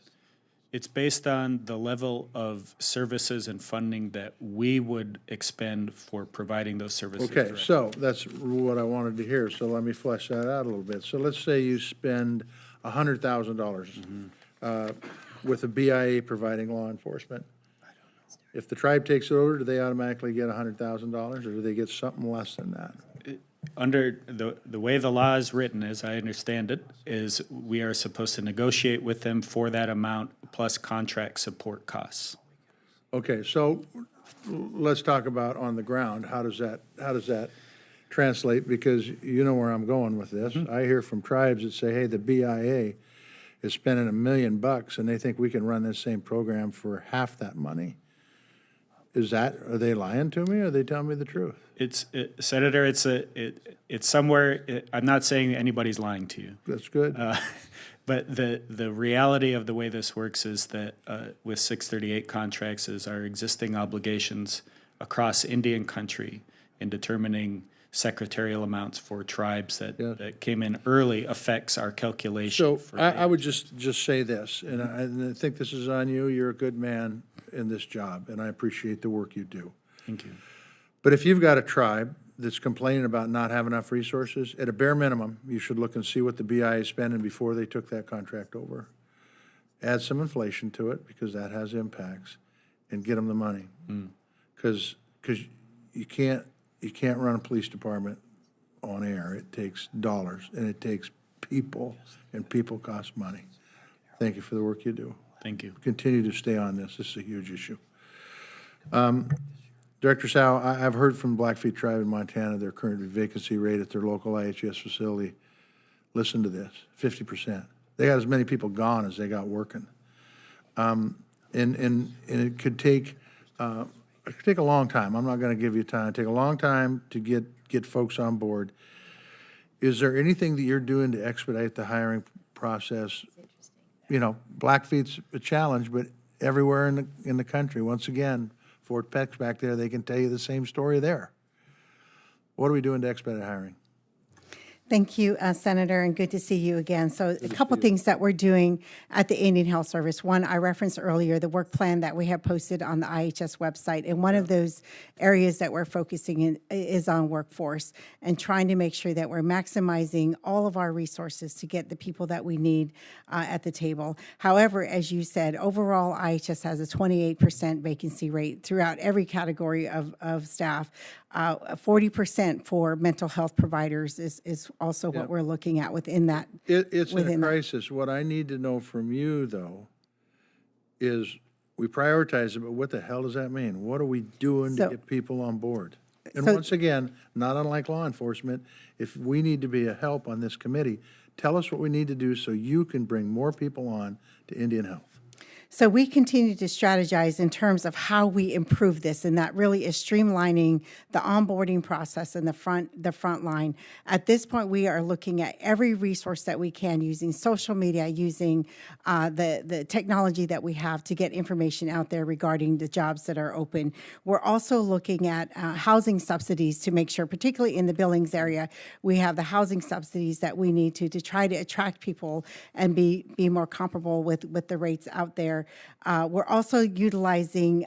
It's based on the level of services and funding that we would expend for providing those services. Okay, directly. so that's what I wanted to hear, so let me flesh that out a little bit. So let's say you spend $100,000 with the BIA providing law enforcement. If the tribe takes it over, do they automatically get $100,000, or do they get something less than that? Under the way the law is written, as I understand it, is we are supposed to negotiate with them for that amount plus contract support costs. Okay, so let's talk about on the ground. How does that translate? Because you know where I'm going with this. I hear from tribes that say, hey, the BIA is spending $1 million and they think we can run this same program for half that money. Are they lying to me, or are they telling me the truth? Senator, it's somewhere. I'm not saying anybody's lying to you. That's good. But the reality of the way this works is that with 638 contracts is our existing obligations across Indian country in determining secretarial amounts for tribes that, Yeah. that came in early affects our calculation. So for I would just say this, and I think this is on you. You're a good man in this job, and I appreciate the work you do. Thank you. But if you've got a tribe that's complaining about not having enough resources, at a bare minimum, you should look and see what the BI is spending before they took that contract over. Add some inflation to it, because that has impacts, and get them the money. Because you can't run a police department on air. It takes dollars, and it takes people, and people cost money. Thank you for the work you do. Thank you. Continue to stay on this. This is a huge issue. Director Sal, I've heard from Blackfeet Tribe in Montana, their current vacancy rate at their local IHS facility. Listen to this, 50%. They got as many people gone as they got working. And it could take a long time. I'm not going to give you time. It'd take a long time to get folks on board. Is there anything that you're doing to expedite the hiring process? You know, Blackfeet's a challenge, but everywhere in the country, once again, Fort Peck's back there, they can tell you the same story there. What are we doing to expedite hiring? Thank you, Senator, and good to see you again. So a couple things that we're doing at the Indian Health Service. One, I referenced earlier the work plan that we have posted on the IHS website. And one of those areas that we're focusing in is on workforce and trying to make sure that we're maximizing all of our resources to get the people that we need at the table. However, as you said, overall, IHS has a 28% vacancy rate throughout every category of staff. 40% for mental health providers is also what we're looking at within that. It's in a within that. crisis. What I need to know from you, though, is we prioritize it, but what the hell does that mean? What are we doing to So- get people on board? And So- once again, not unlike law enforcement, if we need to be a help on this committee, tell us what we need to do so you can bring more people on to Indian Health. So we continue to strategize in terms of how we improve this, and that really is streamlining the onboarding process in the front line. At this point, we are looking at every resource that we can, using social media, using the technology that we have to get information out there regarding the jobs that are open. We're also looking at housing subsidies to make sure, particularly in the Billings area, we have the housing subsidies that we need to try to attract people and be more comparable with the rates out there. We're also utilizing,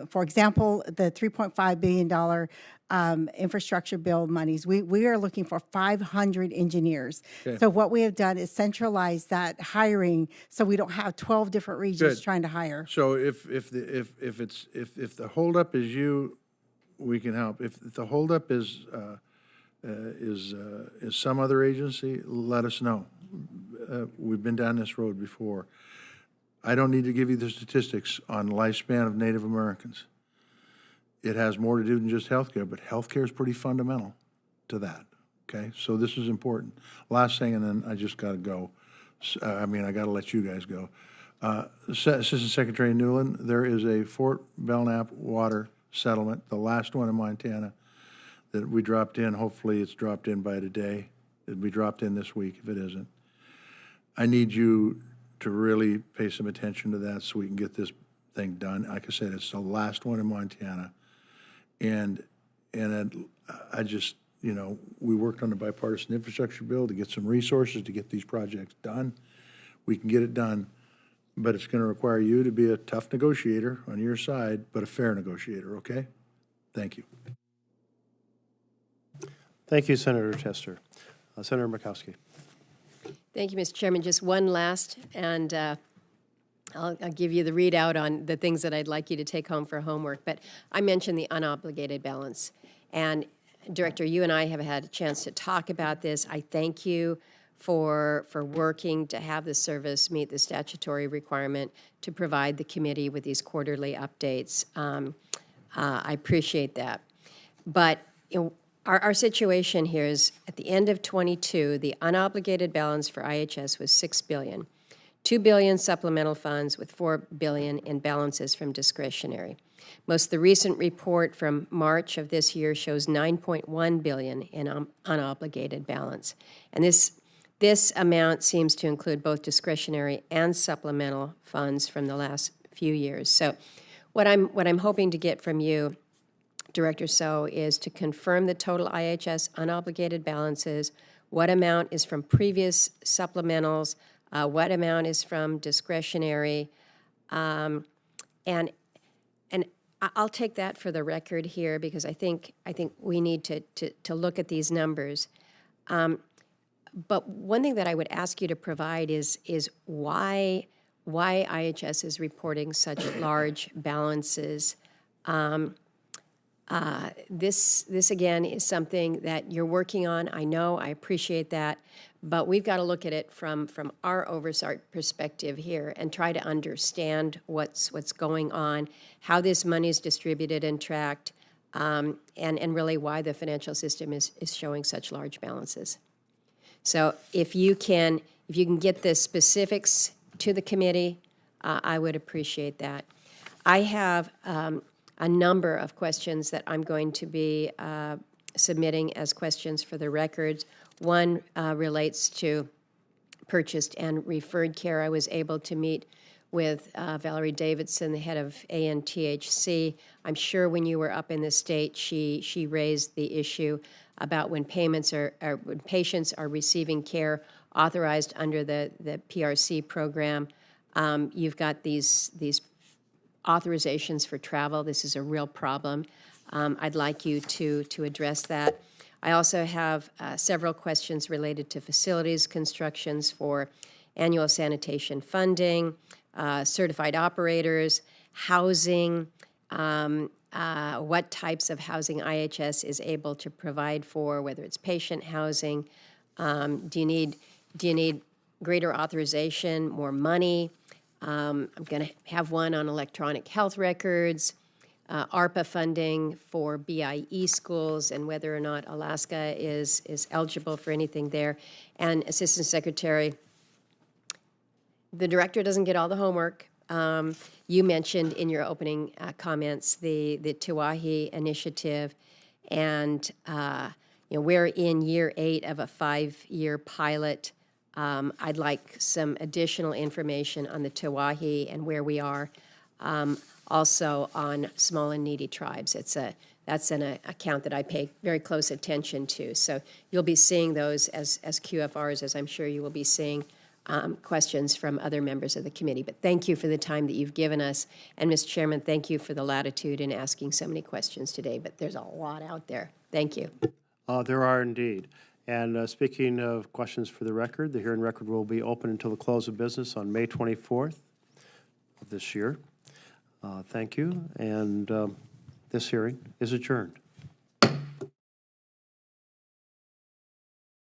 for example, the $3.5 billion infrastructure bill monies. We are looking for 500 engineers. Okay. So what we have done is centralize that hiring so we don't have 12 different regions Good. trying to hire. So if the holdup is you, we can help. If the holdup is some other agency, let us know. We've been down this road before. I don't need to give you the statistics on lifespan of Native Americans. It has more to do than just healthcare, but healthcare is pretty fundamental to that, okay? So this is important. Last thing, and then I just got to go. I got to let you guys go. Assistant Secretary Newland, there is a Fort Belknap water settlement, the last one in Montana, that we dropped in. Hopefully it's dropped in by today. It'll be dropped in this week if it isn't. I need you to really pay some attention to that so we can get this thing done. Like I said, it's the last one in Montana. And I just, we worked on the bipartisan infrastructure bill to get some resources to get these projects done. We can get it done, but it's going to require you to be a tough negotiator on your side, but a fair negotiator, okay? Thank you. Thank you, Senator Tester. Senator Murkowski. Thank you, Mr. Chairman. Just one last, and I'll give you the readout on the things that I'd like you to take home for homework. But I mentioned the unobligated balance. And Director, you and I have had a chance to talk about this. I thank you for working to have the service meet the statutory requirement to provide the committee with these quarterly updates. I appreciate that. But our situation here is at the end of 22, the unobligated balance for IHS was $6 billion. $2 billion supplemental funds with $4 billion in balances from discretionary. Most of the recent report from March of this year shows $9.1 billion in unobligated balance. And this amount seems to include both discretionary and supplemental funds from the last few years. So what I'm hoping to get from you Director So is to confirm the total IHS unobligated balances, what amount is from previous supplementals, what amount is from discretionary, and I'll take that for the record here because I think we need to look at these numbers. But one thing that I would ask you to provide is why IHS is reporting such large balances. This again is something that you're working on. I know, I appreciate that, but we've got to look at it from our oversight perspective here and try to understand what's going on, how this money is distributed and tracked, and really why the financial system is showing such large balances. So if you can get the specifics to the committee, I would appreciate that. I have a number of questions that I'm going to be submitting as questions for the record. One relates to purchased and referred care. I was able to meet with Valerie Davidson, the head of ANTHC. I'm sure when you were up in the state, she raised the issue about when payments when patients are receiving care authorized under the PRC program. You've got these authorizations for travel. This is a real problem. I'd like you to address that. I also have several questions related to facilities constructions for annual sanitation funding, certified operators, housing, what types of housing IHS is able to provide for, whether it's patient housing. Do you need greater authorization, more money? I'm going to have one on electronic health records, ARPA funding for BIE schools, and whether or not Alaska is eligible for anything there. And Assistant Secretary, the director doesn't get all the homework. You mentioned in your opening comments the Tuahi initiative, and we're in year 8 of a 5-year pilot. I'd like some additional information on the Tuahi and where we are. Also on small and needy tribes. That's an account that I pay very close attention to. So you'll be seeing those as QFRs, as I'm sure you will be seeing questions from other members of the committee. But thank you for the time that you've given us. And Mr. Chairman, thank you for the latitude in asking so many questions today. But there's a lot out there. Thank you. There are indeed. And speaking of questions for the record, the hearing record will be open until the close of business on May 24th of this year. Thank you, and this hearing is adjourned.